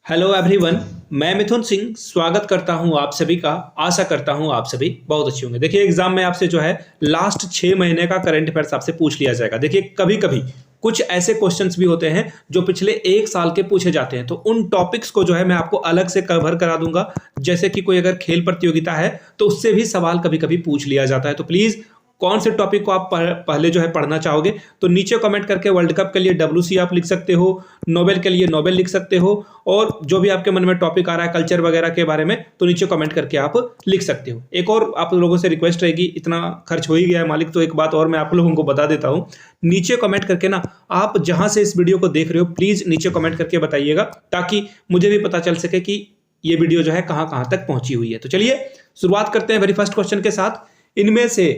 Hello everyone. मैं मिथुन सिंह स्वागत करता हूं आप सभी का। आशा करता हूं आप सभी बहुत अच्छे होंगे। देखिए एग्जाम में आपसे जो है लास्ट 6 महीने का करंट अफेयर्स आपसे पूछ लिया जाएगा। देखिए कभी कभी कुछ ऐसे क्वेश्चंस भी होते हैं जो पिछले 1 साल के पूछे जाते हैं, तो उन टॉपिक्स को जो है मैं आपको अलग से कवर करा दूंगा। जैसे कि कोई अगर खेल प्रतियोगिता है तो उससे भी सवाल कभी कभी पूछ लिया जाता है। तो प्लीज कौन से टॉपिक को आप पहले जो है पढ़ना चाहोगे तो नीचे कमेंट करके वर्ल्ड कप के लिए WC आप लिख सकते हो, नोबेल के लिए नोबेल लिख सकते हो, और जो भी आपके मन में टॉपिक आ रहा है कल्चर वगैरह के बारे में तो नीचे कमेंट करके आप लिख सकते हो। एक और आप लोगों से रिक्वेस्ट रहेगी, इतना खर्च हो ही गया है मालिक, तो एक बात और मैं आप लोगों को बता देता हूँ। नीचे कमेंट करके ना, आप जहां से इस वीडियो को देख रहे हो प्लीज नीचे कमेंट करके बताइएगा, ताकि मुझे भी पता चल सके कि ये वीडियो जो है कहां कहां तक पहुंची हुई है। तो चलिए शुरुआत करते हैं वेरी फर्स्ट क्वेश्चन के साथ। इनमें से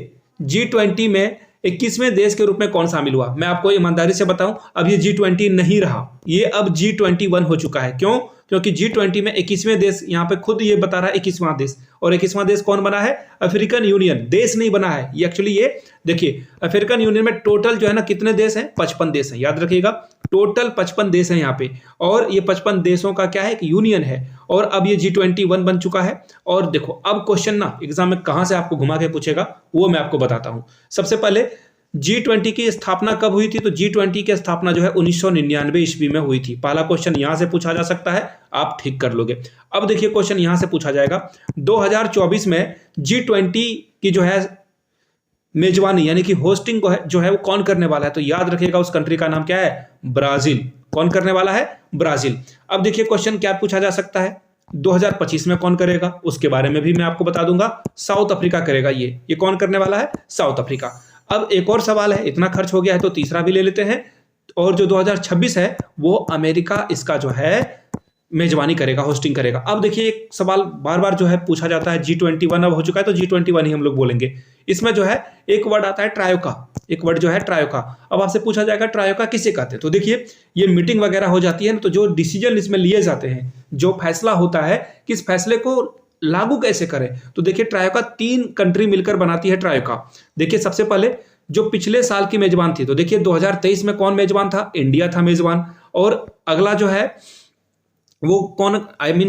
G20 में 21वें देश के रूप में कौन शामिल हुआ? मैं आपको ईमानदारी से बताऊं, अब ये G20 नहीं रहा, ये अब G21 हो चुका है। क्यों? क्योंकि G20 में 21वें देश, यहाँ पे खुद ये बता रहा है 21वां देश, और 21वां देश कौन बना है? African union. देश नहीं बना है ये, एक्चुअली ये देखिए अफ्रीकन यूनियन में टोटल जो है ना कितने देश हैं? 55 देश हैं, याद रखिएगा। टोटल 55 देश हैं यहाँ पे, और ये 55 देशों का क्या है? एक यूनियन है, और अब ये G21 बन चुका है। और देखो अब क्वेश्चन ना एग्जाम में कहां से आपको घुमा के पूछेगा वो मैं आपको बताता हूं। सबसे पहले G20 की स्थापना कब हुई थी? तो G20 की स्थापना जो है 1999 ईस्वी में हुई थी। पहला क्वेश्चन यहां से पूछा जा सकता है, आप ठीक कर लोगे। अब देखिए क्वेश्चन यहां से पूछा जाएगा 2024 में G20 की जो है मेजबानी यानी कि होस्टिंग को है जो है वो कौन करने वाला है? तो याद रखिएगा उस कंट्री का नाम क्या है? ब्राजील। कौन करने वाला है? ब्राजील। अब देखिए क्वेश्चन क्या पूछा जा सकता है, 2025 में कौन करेगा? उसके बारे में भी मैं आपको बता दूंगा। साउथ अफ्रीका करेगा। ये कौन करने वाला है? South Africa. अब एक और सवाल है, इतना खर्च हो गया है तो तीसरा भी ले लेते हैं। और जो 2026 है वो अमेरिका इसका जो है मेजबानी करेगा, होस्टिंग करेगा। अब देखिए एक सवाल बार बार जो है पूछा जाता है, G21 अब हो चुका है तो G21 ही हम लोग बोलेंगे। इसमें जो है एक वर्ड आता है ट्रायोका, एक वर्ड जो है ट्रायोका। अब आपसे पूछा जाएगा ट्रायोका किसे कहते हैं? तो देखिए ये मीटिंग वगैरह हो जाती है ना, तो जो डिसीजन इसमें लिए जाते हैं, जो फैसला होता है किस फैसले को लागू कैसे करें, तो देखिए ट्रायोका 3 कंट्री मिलकर बनाती है ट्रायोका। देखिए सबसे पहले जो पिछले साल की मेजबान थी, तो देखिए 2023 में कौन मेजबान था? इंडिया था मेजबान। और अगला जो है वो कौन,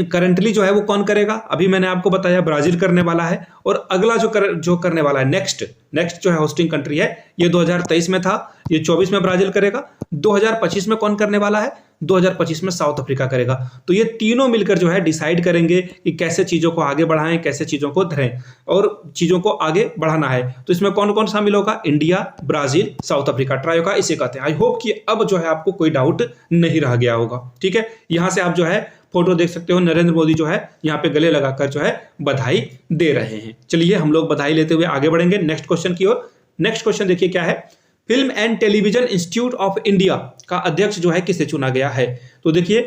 करंटली जो है वो कौन करेगा? अभी मैंने आपको बताया ब्राजील करने वाला है। और अगला जो करने वाला है नेक्स्ट जो है होस्टिंग कंट्री है, ये 2023 में था, ये 24 में ब्राजील करेगा। 2025 में कौन करने वाला है? 2025 में साउथ अफ्रीका करेगा। तो ये तीनों मिलकर जो है डिसाइड करेंगे कि कैसे चीजों को आगे बढ़ाएं, कैसे चीजों को धरें और चीजों को आगे बढ़ाना है। तो इसमें कौन कौन शामिल होगा? India, Brazil, South Africa. Troika इसे कहते हैं। आई होप कि अब जो है आपको कोई डाउट नहीं रह गया होगा। ठीक है, यहां से आप जो है फोटो देख सकते हो, नरेंद्र मोदी जो है यहाँ पे गले लगाकर जो है बधाई दे रहे हैं। चलिए हम लोग बधाई लेते हुए आगे बढ़ेंगे नेक्स्ट क्वेश्चन की ओर। नेक्स्ट क्वेश्चन देखिए क्या है, film and television institute of India का अध्यक्ष जो है किसे चुना गया है? तो देखिए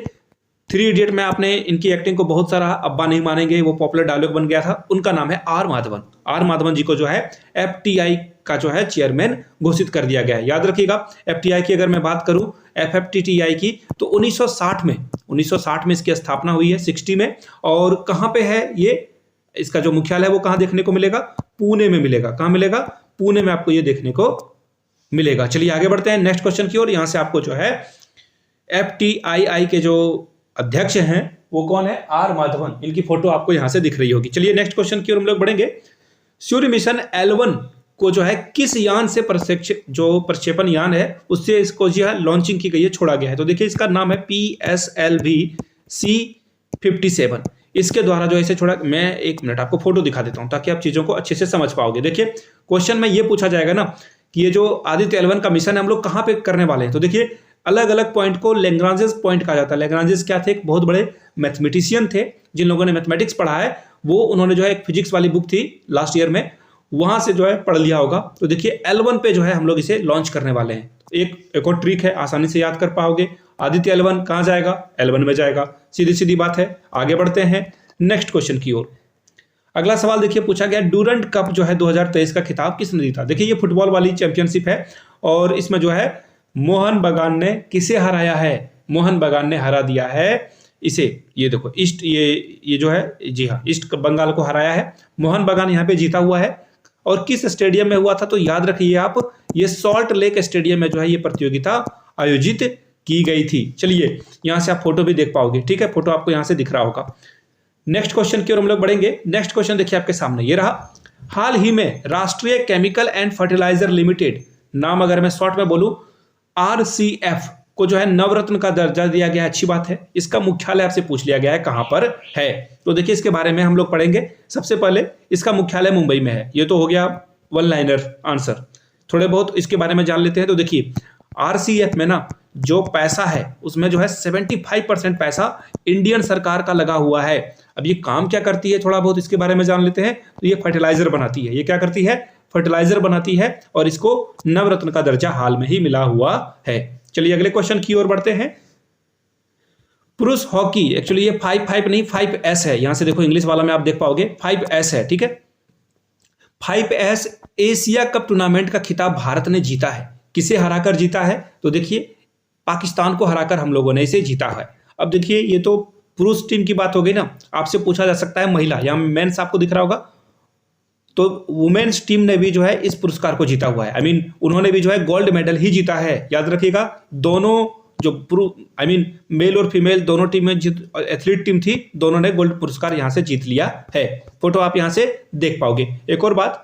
3 इडियट में आपने इनकी एक्टिंग को बहुत सारा अब्बा नहीं मानेंगे, वो पॉपुलर डायलॉग बन गया था। उनका नाम है आर माधवन। आर माधवन जी को जो है FTI का जो है चेयरमैन घोषित कर दिया गया है। याद रखिएगा FTI की अगर मैं बात करूं, FFTTI की, तो 1960 में इसकी स्थापना हुई है, 60 में। और कहां पे है ये? इसका जो मुख्यालय है वो कहां देखने को मिलेगा? पुणे में मिलेगा। कहां मिलेगा? पुणे में आपको ये देखने को मिलेगा। चलिए आगे बढ़ते हैं नेक्स्ट क्वेश्चन की ओर। यहां से आपको जो है FTII के जो अध्यक्ष हैं वो कौन है? आर माधवन। इनकी फोटो आपको यहां से दिख रही होगी। चलिए नेक्स्ट क्वेश्चन की ओर हम लोग बढ़ेंगे। सूर्य मिशन L1 को जो है किस यान से जो प्रक्षेपण यान है उससे इसको जो है लॉन्चिंग की गई है, छोड़ा गया है? तो देखिए इसका नाम है PSLV C57। इसके द्वारा जो इसे छोड़ा, मैं 1 मिनट आपको फोटो दिखा देता हूं ताकि आप चीजों को अच्छे से समझ पाओगे। देखिए क्वेश्चन में ये पूछा जाएगा ना कि ये जो आदित्य L1 का मिशन है हम लोग कहां पे करने वाले हैं? तो देखिए अलग अलग पॉइंट को लैग्रांजेस पॉइंट कहा जाता है। लैग्रांजेस क्या थे? एक बहुत बड़े मैथमेटिशियन थे, जिन लोगों ने मैथमेटिक्स पढ़ा है वो, उन्होंने जो है एक फिजिक्स वाली बुक थी लास्ट ईयर में, वहां से जो है पढ़ लिया होगा। तो देखिए L1 पे जो है हम लोग इसे लॉन्च करने वाले हैं। एक और ट्रिक है, आसानी से याद कर पाओगे। आदित्य L1 कहां जाएगा? L1 में जाएगा। सीधी सीधी बात है। आगे बढ़ते हैं नेक्स्ट क्वेश्चन की ओर। अगला सवाल देखिए पूछा गया, डूरंट कप जो है 2023 का खिताब किसने जीता? देखिए ये फुटबॉल वाली चैंपियनशिप है, और इसमें जो है मोहन बगान ने किसे हराया है? मोहन बगान ने हरा दिया है इसे, ये देखो ईस्ट, ये जो है, जी हाँ, ईस्ट बंगाल को हराया है। मोहन बगान यहाँ पे जीता हुआ है। और किस स्टेडियम में हुआ था? तो याद रखिए आप, ये सॉल्ट लेक स्टेडियम में जो है ये प्रतियोगिता आयोजित की गई थी। चलिए यहाँ से आप फोटो भी देख पाओगे, ठीक है, फोटो आपको यहाँ से दिख रहा होगा। नेक्स्ट क्वेश्चन की ओर हम लोग बढ़ेंगे। नेक्स्ट क्वेश्चन देखिए आपके सामने ये रहा। हाल ही में राष्ट्रीय केमिकल एंड फर्टिलाइजर लिमिटेड, नाम अगर मैं शॉर्ट में बोलूं RCF, को जो है नवरत्न का दर्जा दिया गया है। अच्छी बात है। इसका मुख्यालय आपसे पूछ लिया गया है कहां पर है, तो देखिए इसके बारे में हम लोग पढ़ेंगे। सबसे पहले इसका मुख्यालय मुंबई में है। ये तो हो गया वन लाइनर आंसर। थोड़े बहुत इसके बारे में जान लेते हैं। तो देखिए RCF में ना जो पैसा है उसमें जो है 75% पैसा इंडियन सरकार का लगा हुआ है। अब ये काम क्या करती है, थोड़ा बहुत इसके बारे में जान लेते हैं। तो ये फर्टिलाइजर बनाती है। ये क्या करती है, फर्टिलाइजर बनाती है, और इसको नवरत्न का दर्जा हाल में ही मिला हुआ है। चलिए अगले क्वेश्चन की ओर बढ़ते हैं। पुरुष हॉकी, एक्चुअली ये 5 नहीं 5S है। यहां से देखो इंग्लिश वाला में आप देख पाओगे 5S है, ठीक है। 5S एशिया कप टूर्नामेंट का खिताब भारत ने जीता है। किसे हराकर जीता है, तो देखिए पाकिस्तान को हराकर हम लोगों ने इसे जीता है। अब देखिए ये तो पुरुष टीम की बात हो गई ना। आपसे पूछा जा सकता है महिला, यहां मेंस आपको दिख रहा होगा, तो वुमेन्स टीम ने भी जो है इस पुरस्कार को जीता हुआ है। उन्होंने भी जो है गोल्ड मेडल ही जीता है। याद रखिएगा, दोनों जो मेल और फीमेल दोनों टीम में एथलीट टीम थी, दोनों ने गोल्ड पुरस्कार यहां से जीत लिया है। फोटो आप यहां से देख पाओगे। एक और बात,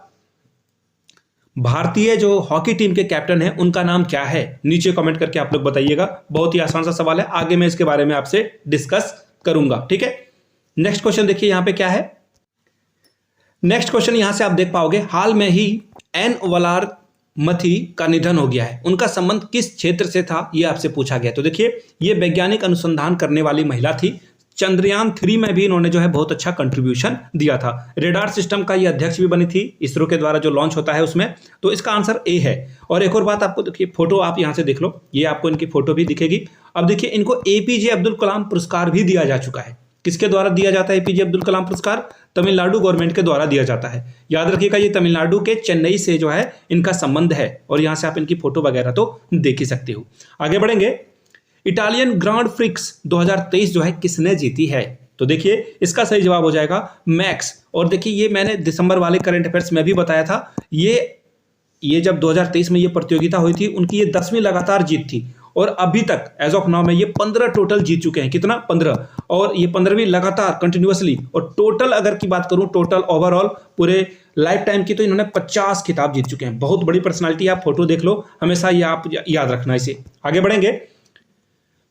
भारतीय जो हॉकी टीम के कैप्टन हैं उनका नाम क्या है, नीचे कमेंट करके आप लोग बताइएगा। बहुत ही आसान सा सवाल है, आगे मैं इसके बारे में आपसे डिस्कस करूंगा, ठीक है। नेक्स्ट क्वेश्चन देखिए यहां पे क्या है। नेक्स्ट क्वेश्चन यहां से आप देख पाओगे, हाल में ही एन वलारमथी का निधन हो गया है। उनका संबंध किस क्षेत्र से था, यह आपसे पूछा गया। तो देखिए ये वैज्ञानिक अनुसंधान करने वाली महिला थी। चंद्रयान 3 में भी इन्होंने जो है बहुत अच्छा कंट्रीब्यूशन दिया था। रेडार सिस्टम का ये अध्यक्ष भी बनी थी, इसरो के द्वारा जो लॉन्च होता है उसमें। तो इसका आंसर ए है। और एक और बात आपको देखिए, फोटो आप यहां से देख लो, ये आपको इनकी फोटो भी दिखेगी। अब देखिए इनको APJ अब्दुल कलाम पुरस्कार भी दिया जा चुका है। किसके द्वारा दिया जाता है APJ अब्दुल कलाम पुरस्कार, तमिलनाडु गवर्नमेंट के द्वारा दिया जाता है। याद रखिएगा ये तमिलनाडु के चेन्नई से जो है इनका संबंध है, और यहां से आप इनकी फोटो वगैरह तो देख ही सकते हो। आगे बढ़ेंगे। इटालियन ग्रांड प्रिक्स 2023 जो है किसने जीती है, तो देखिए इसका सही जवाब हो जाएगा मैक्स। और देखिए ये मैंने दिसंबर वाले करंट अफेयर्स में भी बताया था, ये जब 2023 में ये प्रतियोगिता हुई थी, उनकी ये 10वीं लगातार जीत थी। और अभी तक एज ऑफ नाउ में ये 15 टोटल जीत चुके हैं। कितना, 15, और ये 15वीं लगातार कंटिन्यूअसली। और टोटल अगर की बात करूं, टोटल ओवरऑल पूरे लाइफ टाइम की, तो इन्होंने 50 खिताब जीत चुके हैं। बहुत बड़ी पर्सनालिटी, आप फोटो देख लो, हमेशा ये आप याद रखना इसे। आगे बढ़ेंगे।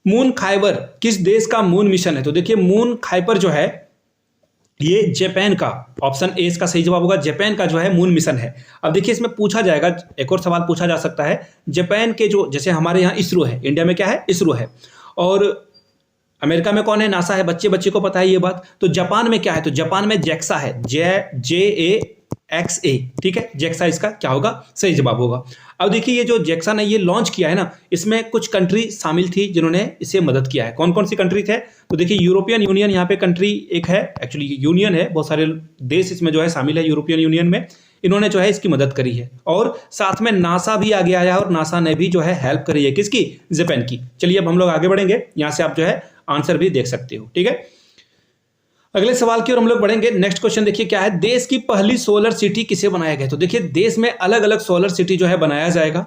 मून खाइबर किस देश का मून मिशन है, तो देखिए मून खाइबर जो है ये जापान का, ऑप्शन ए इसका सही जवाब होगा। जापान का जो है मून मिशन है। अब देखिए इसमें पूछा जाएगा, एक और सवाल पूछा जा सकता है, जापान के जो, जैसे हमारे यहाँ इसरो है, इंडिया में क्या है, इसरो है, और अमेरिका में कौन है, नासा है। बच्चे बच्चे को पता है ये बात। तो जापान में क्या है, तो जापान में जेक्सा है, JAXA, ठीक है। जेक्सा इसका क्या होगा, सही जवाब होगा। अब देखिए ये जो जेक्सा ने ये लॉन्च किया है ना, इसमें कुछ कंट्री शामिल थी जिन्होंने इसे मदद किया है। कौन कौन सी कंट्री थे, तो देखिए यूरोपियन यूनियन यहाँ पे कंट्री एक है, एक्चुअली यूनियन है, बहुत सारे देश इसमें जो है शामिल है यूरोपियन यूनियन में। इन्होंने जो है इसकी मदद करी है, और साथ में नासा भी आगे आया है, और नासा ने भी जो है हेल्प करी है, किसकी, जापान की। चलिए अब हम लोग आगे बढ़ेंगे, यहां से आप जो है आंसर भी देख सकते हो, ठीक है। अगले सवाल की ओर हम लोग बढ़ेंगे। नेक्स्ट क्वेश्चन देखिए क्या है, देश की पहली सोलर सिटी किसे बनाया गया। तो देखिए देश में अलग अलग सोलर सिटी जो है बनाया जाएगा।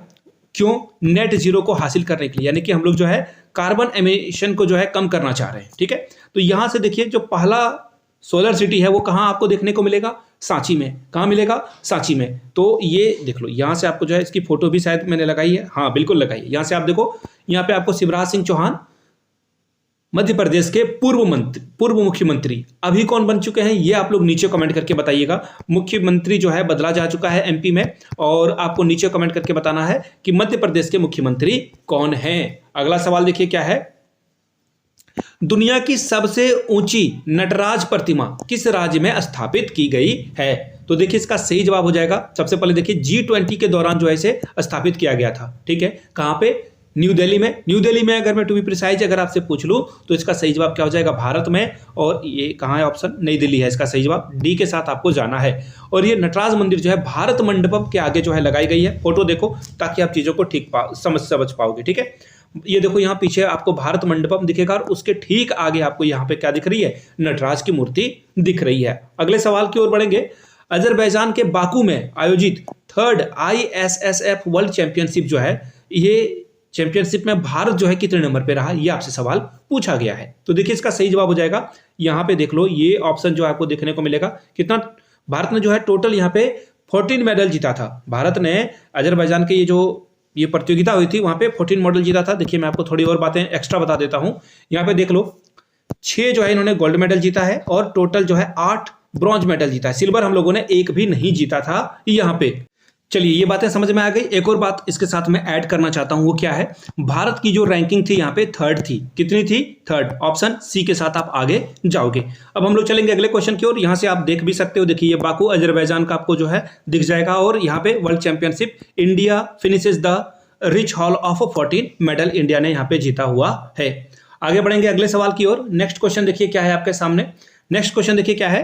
क्यों, नेट जीरो को हासिल करने के लिए, यानी कि हम लोग जो है कार्बन एमिशन को जो है कम करना चाह रहे हैं, ठीक है। तो यहां से देखिए जो पहला सोलर सिटी है वो कहां आपको देखने को मिलेगा, सांची में। कहां मिलेगा, सांची में। तो ये देख लो, यहां से आपको जो है इसकी फोटो भी शायद मैंने लगाई है, हाँ बिल्कुल लगाई है। यहां से आप देखो, यहाँ पे आपको शिवराज सिंह चौहान मध्य प्रदेश के पूर्व मुख्यमंत्री अभी कौन बन चुके हैं, ये आप लोग नीचे कमेंट करके बताइएगा। मुख्यमंत्री जो है बदला जा चुका है MP में, और आपको नीचे कमेंट करके बताना है कि मध्य प्रदेश के मुख्यमंत्री कौन हैं। अगला सवाल देखिए क्या है, दुनिया की सबसे ऊंची नटराज प्रतिमा किस राज्य में स्थापित की गई है। तो देखिए इसका सही जवाब हो जाएगा, सबसे पहले देखिए G20 के दौरान जो है इसे स्थापित किया गया था, ठीक है। कहां पे, न्यू दिल्ली में। न्यू दिल्ली में अगर मैं टू बी प्रिसाइज अगर आपसे पूछ लूं तो इसका सही जवाब क्या हो जाएगा, भारत में। और ये कहां है, ऑप्शन नई दिल्ली है इसका सही जवाब, डी के साथ आपको जाना है। और ये नटराज मंदिर जो है भारत मंडपम के आगे जो है लगाई गई है। फोटो देखो ताकि आप चीजों को ठीक समझ पाओगे, ठीक है। ये देखो यहाँ पीछे आपको भारत मंडपम दिखेगा, और उसके ठीक आगे आपको यहाँ पे क्या दिख रही है, नटराज की मूर्ति दिख रही है। अगले सवाल की ओर बढ़ेंगे। अजरबैजान के बाकू में आयोजित 3rd ISSF वर्ल्ड चैंपियनशिप जो है ये चैंपियनशिप में भारत जो है कितने नंबर पे रहा, ये आपसे सवाल पूछा गया है। तो देखिए इसका सही जवाब हो जाएगा, यहाँ पे देख लो, ये ऑप्शन जो आपको देखने को मिलेगा। कितना भारत ने जो है टोटल यहाँ पे 14 मेडल जीता था। भारत ने अजरबैजान के ये प्रतियोगिता हुई थी, वहां पे 14 मेडल जीता था। देखिए मैं आपको थोड़ी और बातें एक्स्ट्रा बता देता हूं। यहाँ पे देख लो, 6 जो है इन्होंने गोल्ड मेडल जीता है और टोटल जो है 8 ब्रॉन्ज मेडल जीता है। सिल्वर हम लोगों ने एक भी नहीं जीता था यहाँ पे। चलिए ये बातें समझ में आ गई। एक और बात इसके साथ मैं ऐड करना चाहता हूं, वो क्या है, भारत की जो रैंकिंग थी यहाँ पे 3rd थी। कितनी थी? 3rd। ऑप्शन सी के साथ आप आगे जाओगे। अब हम लोग चलेंगे अगले क्वेश्चन की ओर। यहाँ से आप देख भी सकते हो, देखिए ये बाकू अजरबैजान का आपको जो है दिख जाएगा और यहाँ पे world championship India finishes the rich hall of 14 medal India ने यहाँ पे जीता हुआ है। आगे बढ़ेंगे अगले सवाल की ओर। नेक्स्ट क्वेश्चन देखिए क्या है आपके सामने। नेक्स्ट क्वेश्चन देखिए क्या है,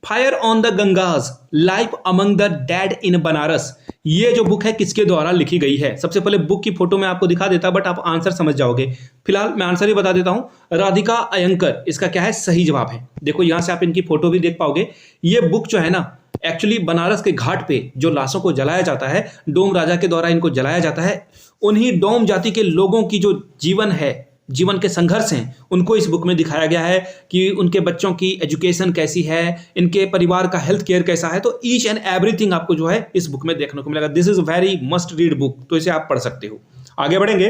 fire on the Ganges life among the dead in Banaras, ये जो बुक है किसके द्वारा लिखी गई है? सबसे पहले बुक की फोटो मैं आपको दिखा देता, बट आप आंसर समझ जाओगे। फिलहाल मैं आंसर ही बता देता हूं, राधिका अयंकर इसका क्या है सही जवाब है। देखो यहां से आप इनकी फोटो भी देख पाओगे। ये बुक जो है ना, एक्चुअली बनारस के घाट पे जो लाशों को जलाया जाता है, डोम राजा के द्वारा इनको जलाया जाता है, उन्हीं डोम जाति के लोगों की जो जीवन के संघर्ष हैं, उनको इस बुक में दिखाया गया है कि उनके बच्चों की एजुकेशन कैसी है, इनके परिवार का हेल्थ केयर कैसा है। तो ईच एंड एवरीथिंग आपको जो है इस बुक में देखने को मिलेगा। This is very must read book, तो इसे आप पढ़ सकते हो। आगे बढ़ेंगे।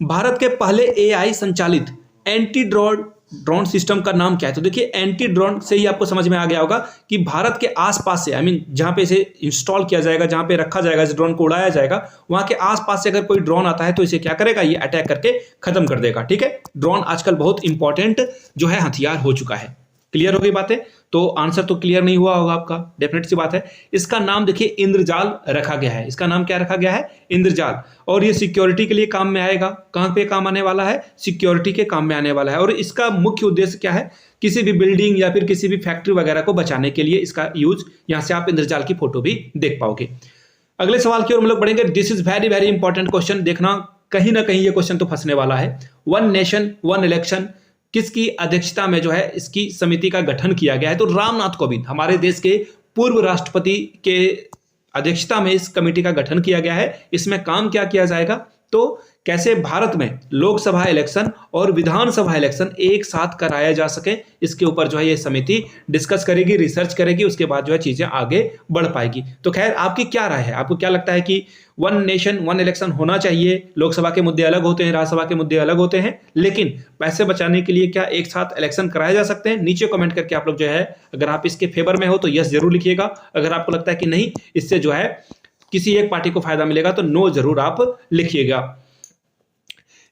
भारत के पहले एआई संचालित एंटी ड्रोन सिस्टम का नाम क्या है? तो देखिए एंटी ड्रोन से ही आपको समझ में आ गया होगा कि भारत के आसपास से, जहां पे इसे इंस्टॉल किया जाएगा, जहां पे रखा जाएगा, इस ड्रोन को उड़ाया जाएगा, वहां के आसपास से अगर कोई ड्रोन आता है तो इसे क्या करेगा, ये अटैक करके खत्म कर देगा। ठीक है, ड्रोन आजकल बहुत इंपॉर्टेंट जो है हथियार हो चुका है। क्लियर हो गई बातें? तो आंसर तो क्लियर नहीं हुआ होगा आपका, डेफिनेट सी बात है। इसका नाम देखिए इंद्रजाल रखा गया है। इसका नाम क्या रखा गया है? इंद्रजाल। और ये सिक्योरिटी के लिए काम में आएगा। कहां पे काम आने वाला है? सिक्योरिटी के काम में आने वाला है। और इसका मुख्य उद्देश्य क्या है? किसी भी बिल्डिंग या फिर किसी भी फैक्ट्री वगैरह को बचाने के लिए इसका यूज। यहां से आप इंद्रजाल की फोटो भी देख पाओगे। अगले सवाल की ओर हम लोग बढ़ेंगे। This is very very important question. देखना कहीं ना कहीं ये क्वेश्चन तो फंसने वाला है। 1 नेशन 1 इलेक्शन किसकी अध्यक्षता में जो है इसकी समिति का गठन किया गया है? तो रामनाथ कोविंद, हमारे देश के पूर्व राष्ट्रपति के अध्यक्षता में इस कमेटी का गठन किया गया है। इसमें काम क्या किया जाएगा? तो कैसे भारत में लोकसभा इलेक्शन और विधानसभा इलेक्शन एक साथ कराया जा सके, इसके ऊपर जो है ये समिति डिस्कस करेगी, रिसर्च करेगी, उसके बाद जो है चीजें आगे बढ़ पाएगी। तो खैर आपकी क्या राय है? आपको क्या लगता है कि 1 नेशन 1 इलेक्शन होना चाहिए? लोकसभा के मुद्दे अलग होते हैं, राज्यसभा के मुद्दे अलग होते हैं, लेकिन पैसे बचाने के लिए क्या एक साथ इलेक्शन कराए जा सकते हैं? नीचे कमेंट करके आप लोग जो है, अगर आप इसके फेवर में हो तो यस जरूर लिखिएगा। अगर आपको लगता है कि नहीं, इससे जो है किसी एक पार्टी को फायदा मिलेगा, तो नो जरूर आप लिखिएगा।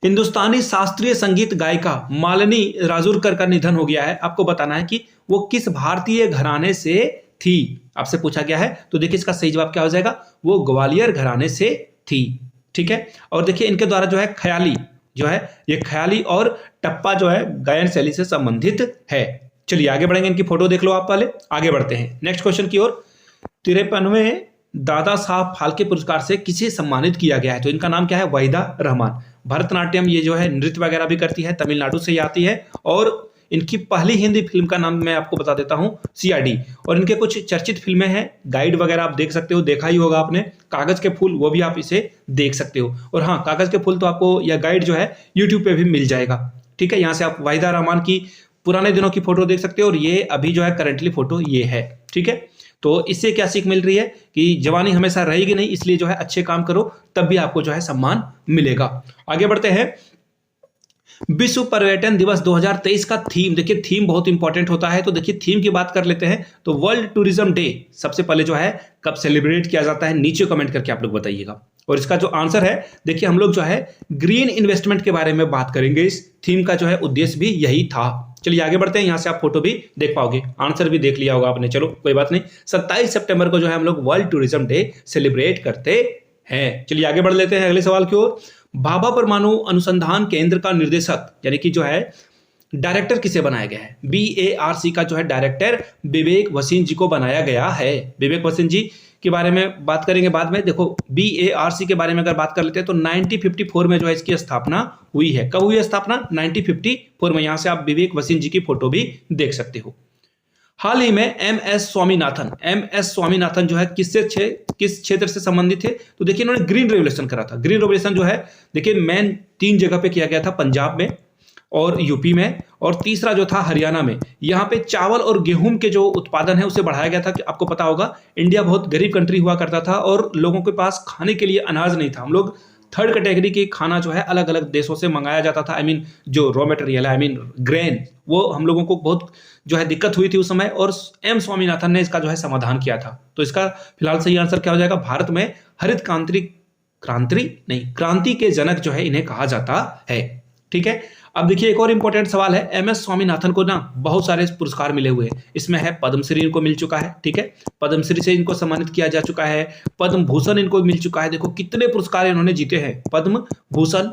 हिंदुस्तानी शास्त्रीय संगीत गायिका मालिनी राजूरकर का निधन हो गया है। आपको बताना है कि वो किस भारतीय घराने से थी, आपसे पूछा गया है। तो देखिए इसका सही जवाब क्या हो जाएगा? वो ग्वालियर घराने से थी। ठीक है, और देखिए इनके द्वारा जो है ख्याली जो है, ये ख्याली और टप्पा जो है गायन शैली से संबंधित है। चलिए आगे बढ़ेंगे, इनकी फोटो देख लो आप पहले। आगे बढ़ते हैं नेक्स्ट क्वेश्चन की ओर। 53वें दादा साहब फाल्के पुरस्कार से किसे सम्मानित किया गया है? तो इनका नाम क्या है? वहीदा रहमान। भरतनाट्यम ये जो है नृत्य वगैरह भी करती है, तमिलनाडु से ही आती है। और इनकी पहली हिंदी फिल्म का नाम मैं आपको बता देता हूं, सीआईडी। और इनके कुछ चर्चित फिल्में हैं, गाइड वगैरह आप देख सकते हो, देखा ही होगा आपने। कागज के फूल, वो भी आप इसे देख सकते हो। और हाँ, कागज के फूल तो आपको यह गाइड जो है यूट्यूब पे भी मिल जाएगा। ठीक है, यहाँ से आप वहीदा रहमान की पुराने दिनों की फोटो देख सकते हो, और ये अभी जो है करेंटली फोटो ये है। ठीक है, तो इससे क्या सीख मिल रही है कि जवानी हमेशा रहेगी नहीं, इसलिए जो है अच्छे काम करो, तब भी आपको जो है सम्मान मिलेगा। आगे बढ़ते हैं। विश्व पर्यटन दिवस 2023 का थीम, देखिए थीम बहुत इंपॉर्टेंट होता है। तो देखिए थीम की बात कर लेते हैं। तो वर्ल्ड टूरिज्म डे सबसे पहले जो है कब सेलिब्रेट किया जाता है? नीचे कमेंट करके आप लोग बताइएगा। और इसका जो आंसर है, देखिए हम लोग जो है ग्रीन इन्वेस्टमेंट के बारे में बात करेंगे। इस थीम का जो है उद्देश्य भी यही था। चलिए आगे बढ़ते हैं। यहां से आप फोटो भी देख पाओगे, आंसर भी देख लिया होगा आपने। चलो कोई बात नहीं, 27 सितंबर को जो है हम लोग वर्ल्ड टूरिज्म डे सेलिब्रेट करते हैं। चलिए आगे बढ़ लेते हैं अगले सवाल की ओर। भाभा परमाणु अनुसंधान केंद्र का निर्देशक यानी कि जो है डायरेक्टर किसे बनाया गया है? BARC का जो है डायरेक्टर विवेक वसीन जी को बनाया गया है। विवेक वसीन जी के बारे में बात करेंगे बाद में। देखो BARC के बारे में अगर बात कर लेते हैं तो 1954 में जो है इसकी स्थापना हुई है। कब हुई है स्थापना? 1954 में। यहां से आप विवेक वसीन जी की फोटो भी देख सकते हो। हाल ही में एस स्वामीनाथन जो है किस क्षेत्र से संबंधित थे? तो देखिए इन्होंने ग्रीन रेवोल्यूशन करा था। ग्रीन रेवोल्यूशन जो है देखिए मेन 3 जगह पे किया गया था, पंजाब में और यूपी में, और तीसरा जो था हरियाणा में। यहाँ पे चावल और गेहूं के जो उत्पादन है उसे बढ़ाया गया था। कि आपको पता होगा इंडिया बहुत गरीब कंट्री हुआ करता था और लोगों के पास खाने के लिए अनाज नहीं था। हम लोग थर्ड कैटेगरी के खाना जो है अलग अलग देशों से मंगाया जाता था। जो रॉ मटेरियल है, ग्रेन, वो हम लोगों को बहुत जो है दिक्कत हुई थी उस समय, और एम स्वामीनाथन ने इसका जो है समाधान किया था। तो इसका फिलहाल सही आंसर क्या हो जाएगा? भारत में हरित क्रांति के जनक जो है इन्हें कहा जाता है। ठीक है, अब देखिए एक और इंपॉर्टेंट सवाल है। एस स्वामीनाथन को ना बहुत सारे पुरस्कार मिले हुए हैं। इसमें है पद्मश्री इनको मिल चुका है। ठीक है, पद्मश्री से इनको सम्मानित किया जा चुका है। पद्म भूषण इनको मिल चुका है। देखो कितने पुरस्कार इन्होंने जीते हैं, पद्म भूषण,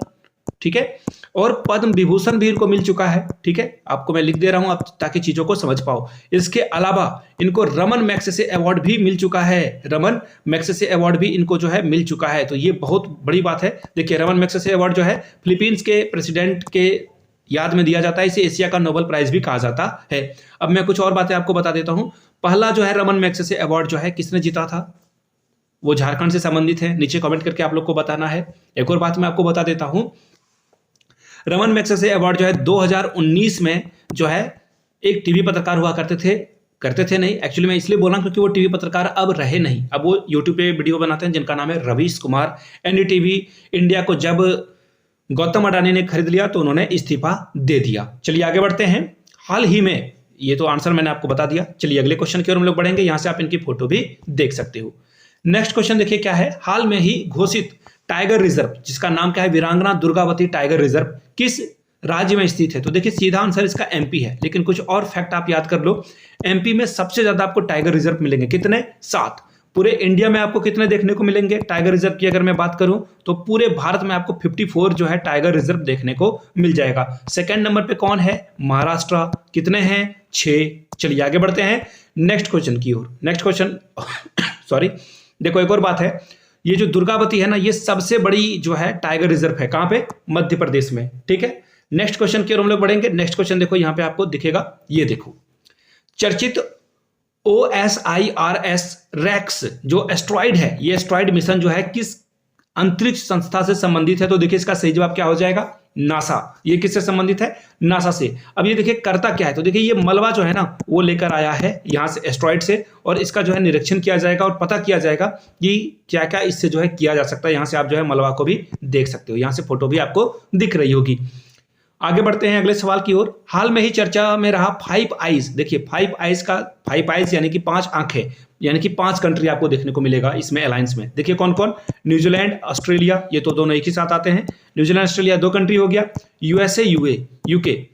ठीक है, और पद्म विभूषण भी इनको मिल चुका है। ठीक है, आपको मैं लिख दे रहा हूं आप ताकि चीजों को समझ पाओ। इसके अलावा इनको रमन मैग्सेसे अवार्ड भी मिल चुका है। रमन मैग्सेसे अवार्ड भी इनको जो है मिल चुका है। तो ये बहुत बड़ी बात है। देखिए रमन मैग्सेसे अवार्ड जो है फिलीपींस के प्रेसिडेंट के याद में दिया जाता है। इसे एशिया का नोबेल प्राइज भी कहा जाता है। अब मैं कुछ और बातें आपको बता देता हूं। पहला जो है रमन मैग्सेसे अवार्ड जो है किसने जीता था? वो झारखंड से संबंधित है। नीचे कमेंट करके आप लोग को बताना है। एक और बात मैं आपको बता देता हूं, रमन मैग्सेसे अवार्ड जो है 2019 में जो है एक टीवी पत्रकार हुआ करते थे नहीं, एक्चुअली मैं इसलिए बोल रहा हूं क्योंकि वो टीवी पत्रकार अब रहे नहीं। अब वो यूट्यूब पे वीडियो बनाते हैं जिनका नाम है रवीश कुमार। एनडीटीवी इंडिया को जब गौतम अडानी ने खरीद लिया तो उन्होंने इस्तीफा दे दिया। चलिए आगे बढ़ते हैं। हाल ही में, ये तो आंसर मैंने आपको बता दिया। चलिए अगले क्वेश्चन की ओर हम लोग बढ़ेंगे। यहां से आप इनकी फोटो भी देख सकते हो। नेक्स्ट क्वेश्चन देखिए क्या है। हाल में ही घोषित टाइगर रिजर्व, जिसका नाम क्या है, वीरांगना दुर्गावती टाइगर रिजर्व, किस राज्य में स्थित है? तो देखिए सीधा आंसर इसका एमपी है, लेकिन कुछ और फैक्ट आप याद कर लो। एमपी में सबसे ज्यादा आपको टाइगर रिजर्व मिलेंगे। कितने? 7। पूरे इंडिया में आपको कितने देखने को मिलेंगे टाइगर रिजर्व की अगर मैं बात करूं तो पूरे भारत में आपको 54 जो है टाइगर रिजर्व देखने को मिल जाएगा। सेकंड नंबर पे कौन है? महाराष्ट्र। कितने हैं? 6। चलिए आगे बढ़ते हैं नेक्स्ट क्वेश्चन की ओर। नेक्स्ट क्वेश्चन सॉरी, देखो एक और बात है, ये जो दुर्गावती है ना, ये सबसे बड़ी जो है टाइगर रिजर्व है। कहां पे? मध्य प्रदेश में। ठीक है, नेक्स्ट क्वेश्चन की ओर हम लोग बढ़ेंगे। नेक्स्ट क्वेश्चन देखो यहां पे आपको दिखेगा, ये देखो, चर्चित OSIRS रेक्स जो एस्ट्रॉइड है, ये एस्ट्रॉइड मिशन जो है किस अंतरिक्ष संस्था से संबंधित है? तो देखिए इसका सही जवाब क्या हो जाएगा? नासा। ये किससे संबंधित है? नासा से। अब ये देखिए करता क्या है, तो देखिए ये मलबा जो है ना वो लेकर आया है यहां से एस्ट्रॉइड से, और इसका जो है निरीक्षण किया जाएगा और पता किया जाएगा कि क्या क्या इससे जो है किया जा सकता है। यहां से आप जो है मलबा को भी देख सकते हो। यहां से फोटो भी आपको दिख रही होगी। आगे बढ़ते हैं अगले सवाल की ओर। हाल में ही चर्चा में रहा 5 आइज। देखिए 5 आइज यानी कि 5 आंखें, यानी कि 5 कंट्री आपको देखने को मिलेगा इसमें अलायंस में। देखिए कौन कौन? न्यूजीलैंड, ऑस्ट्रेलिया, ये तो दोनों एक ही साथ आते हैं। न्यूजीलैंड ऑस्ट्रेलिया 2 कंट्री हो गया। यूएसए यूके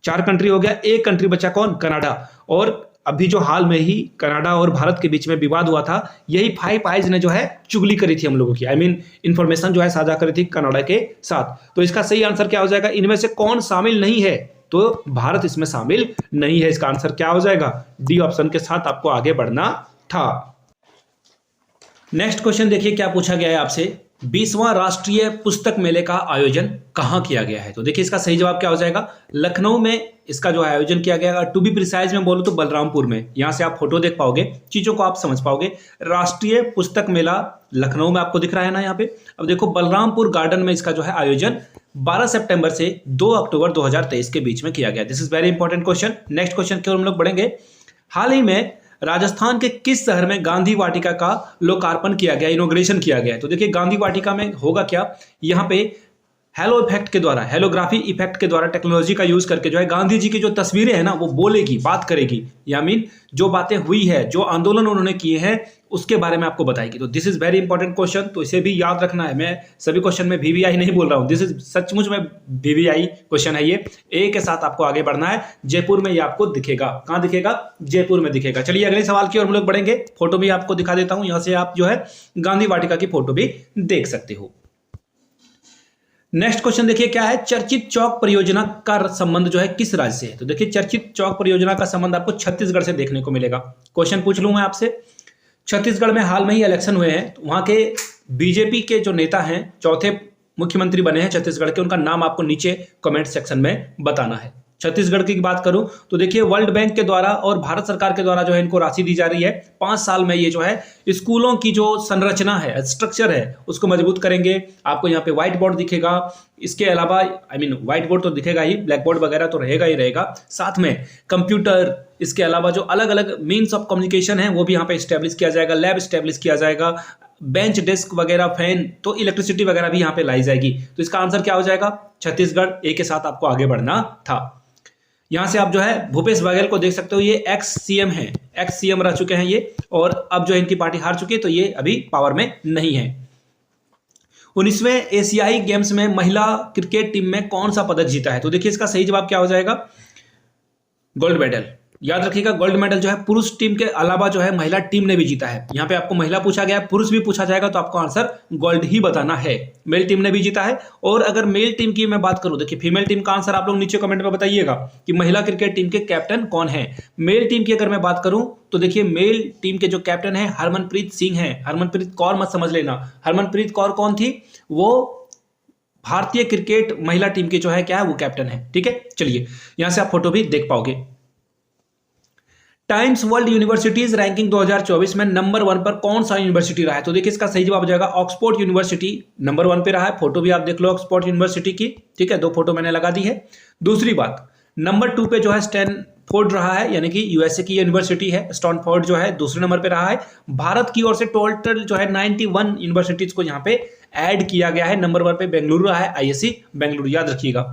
4 कंट्री हो गया। एक कंट्री बचा कौन? कनाडा। और अभी जो हाल में ही कनाडा और भारत के बीच में विवाद हुआ था, यही 5 आइज ने जो है चुगली करी थी हम लोगों की, इंफॉर्मेशन जो है साझा करी थी कनाडा के साथ। तो इसका सही आंसर क्या हो जाएगा? इनमें से कौन शामिल नहीं है? तो भारत इसमें शामिल नहीं है। इसका आंसर क्या हो जाएगा? डी ऑप्शन के साथ आपको आगे बढ़ना था। नेक्स्ट क्वेश्चन देखिए क्या पूछा गया है आपसे। 20वां राष्ट्रीय पुस्तक मेले का आयोजन कहां किया गया है? तो देखिए इसका सही जवाब क्या हो जाएगा? लखनऊ में इसका जो आयोजन किया गया। टू बी प्रिसाइज में बोलूं तो बलरामपुर में। यहां से आप फोटो देख पाओगे, चीजों को आप समझ पाओगे। राष्ट्रीय पुस्तक मेला लखनऊ में आपको दिख रहा है ना यहाँ पे। अब देखो बलरामपुर गार्डन में इसका जो है आयोजन 12 सितंबर से 2 अक्टूबर 2023 के बीच में किया गया। This is very important question. Next question की ओर हम लोग बढ़ेंगे। हाल ही में राजस्थान के किस शहर में गांधी वाटिका का लोकार्पण किया गया, इनॉग्रेशन किया गया है? तो देखिए गांधी वाटिका में होगा क्या, यहाँ पे हेलो इफेक्ट के द्वारा, हेलोग्राफी इफेक्ट के द्वारा टेक्नोलॉजी का यूज करके जो है गांधी जी की जो तस्वीरें हैं ना वो बोलेगी, बात करेगी, या जो बातें हुई है, जो आंदोलन उन्होंने किए हैं उसके बारे में आपको बताएगी। तो this is very important question, तो इसे भी याद रखना है। मैं सभी क्वेश्चन में VVI नहीं बोल रहा हूं, दिस इज सचमुच में VVI क्वेश्चन है ये। ए के साथ आपको आगे बढ़ना है। जयपुर में ये आपको दिखेगा। कहां दिखेगा? जयपुर में दिखेगा। चलिए अगले सवाल की ओर हम लोग बढ़ेंगे। फोटो भी आपको दिखा देता हूं, यहां से आप जो है गांधी वाटिका की फोटो भी देख सकते हो। नेक्स्ट क्वेश्चन देखिए क्या है। चर्चित चौक परियोजना का संबंध जो है किस राज्य से है? तो देखिए चर्चित चौक परियोजना का संबंध आपको छत्तीसगढ़ से देखने को मिलेगा। क्वेश्चन पूछ लूं मैं आपसे, छत्तीसगढ़ में हाल में ही इलेक्शन हुए हैं, वहां के बीजेपी के जो नेता हैं, चौथे मुख्यमंत्री बने हैं छत्तीसगढ़ के, उनका नाम आपको नीचे कमेंट सेक्शन में बताना है। छत्तीसगढ़ की बात करूं तो देखिए वर्ल्ड बैंक के द्वारा और भारत सरकार के द्वारा जो है इनको राशि दी जा रही है। 5 साल में ये जो है स्कूलों की जो संरचना है, स्ट्रक्चर है, उसको मजबूत करेंगे। आपको यहाँ पे व्हाइट बोर्ड दिखेगा, इसके अलावा व्हाइट बोर्ड तो दिखेगा ही, ब्लैक बोर्ड वगैरह तो रहेगा ही रहेगा, साथ में कंप्यूटर, इसके अलावा जो अलग अलग मीन्स ऑफ कम्युनिकेशन है वो भी यहाँ पे स्टैब्लिश किया जाएगा, लैब स्टैब्लिश किया जाएगा, बेंच डेस्क वगैरह, फैन, तो इलेक्ट्रिसिटी वगैरह भी यहाँ पे लाई जाएगी। तो इसका आंसर क्या हो जाएगा? छत्तीसगढ़। ए के साथ आपको आगे बढ़ना था। यहां से आप जो है भूपेश बघेल को देख सकते हो, ये एक्स सीएम है, एक्स सीएम रह चुके हैं ये, और अब जो इनकी पार्टी हार चुकी है तो ये अभी पावर में नहीं है। 19वें एशियाई गेम्स में महिला क्रिकेट टीम में कौन सा पदक जीता है? तो देखिए इसका सही जवाब क्या हो जाएगा? Gold medal. याद रखिएगा गोल्ड मेडल जो है पुरुष टीम के अलावा जो है महिला टीम ने भी जीता है। यहाँ पे आपको महिला पूछा गया, पुरुष भी पूछा जाएगा तो आपको आंसर गोल्ड ही बताना है। मेल टीम ने भी जीता है। और अगर मेल टीम की मैं बात करूं, देखिए फीमेल टीम का आंसर आप लोग नीचे कमेंट में बताइएगा कि महिला क्रिकेट टीम के कैप्टन कौन है। मेल टीम की अगर मैं बात करूं तो देखिए मेल टीम के जो कैप्टन है हरमनप्रीत सिंह है। हरमनप्रीत कौर मत समझ लेना, हरमनप्रीत कौर कौन थी? वो भारतीय क्रिकेट महिला टीम की जो है क्या है वो कैप्टन है। ठीक है, चलिए यहां से आप फोटो भी देख पाओगे। टाइम्स वर्ल्ड यूनिवर्सिटीज रैंकिंग 2024 में नंबर 1 पर कौन सा यूनिवर्सिटी रहा है? तो देखिए इसका सही जवाब हो जाएगा ऑक्सफोर्ड यूनिवर्सिटी नंबर 1 पे रहा है। फोटो भी आप देख लो ऑक्सफोर्ड यूनिवर्सिटी की। ठीक है, 2 फोटो मैंने लगा दी है। दूसरी बात, नंबर 2 पे जो है स्टैनफोर्ड रहा है, यानी कि यूएसए की यूनिवर्सिटी है। स्टैनफोर्ड जो है दूसरे नंबर पे रहा है। भारत की ओर से टोटल जो है 91 यूनिवर्सिटीज को यहाँ पे ऐड किया गया है। नंबर 1 पे बेंगलुरु रहा है, आईएससी बेंगलुरु, याद रखिएगा।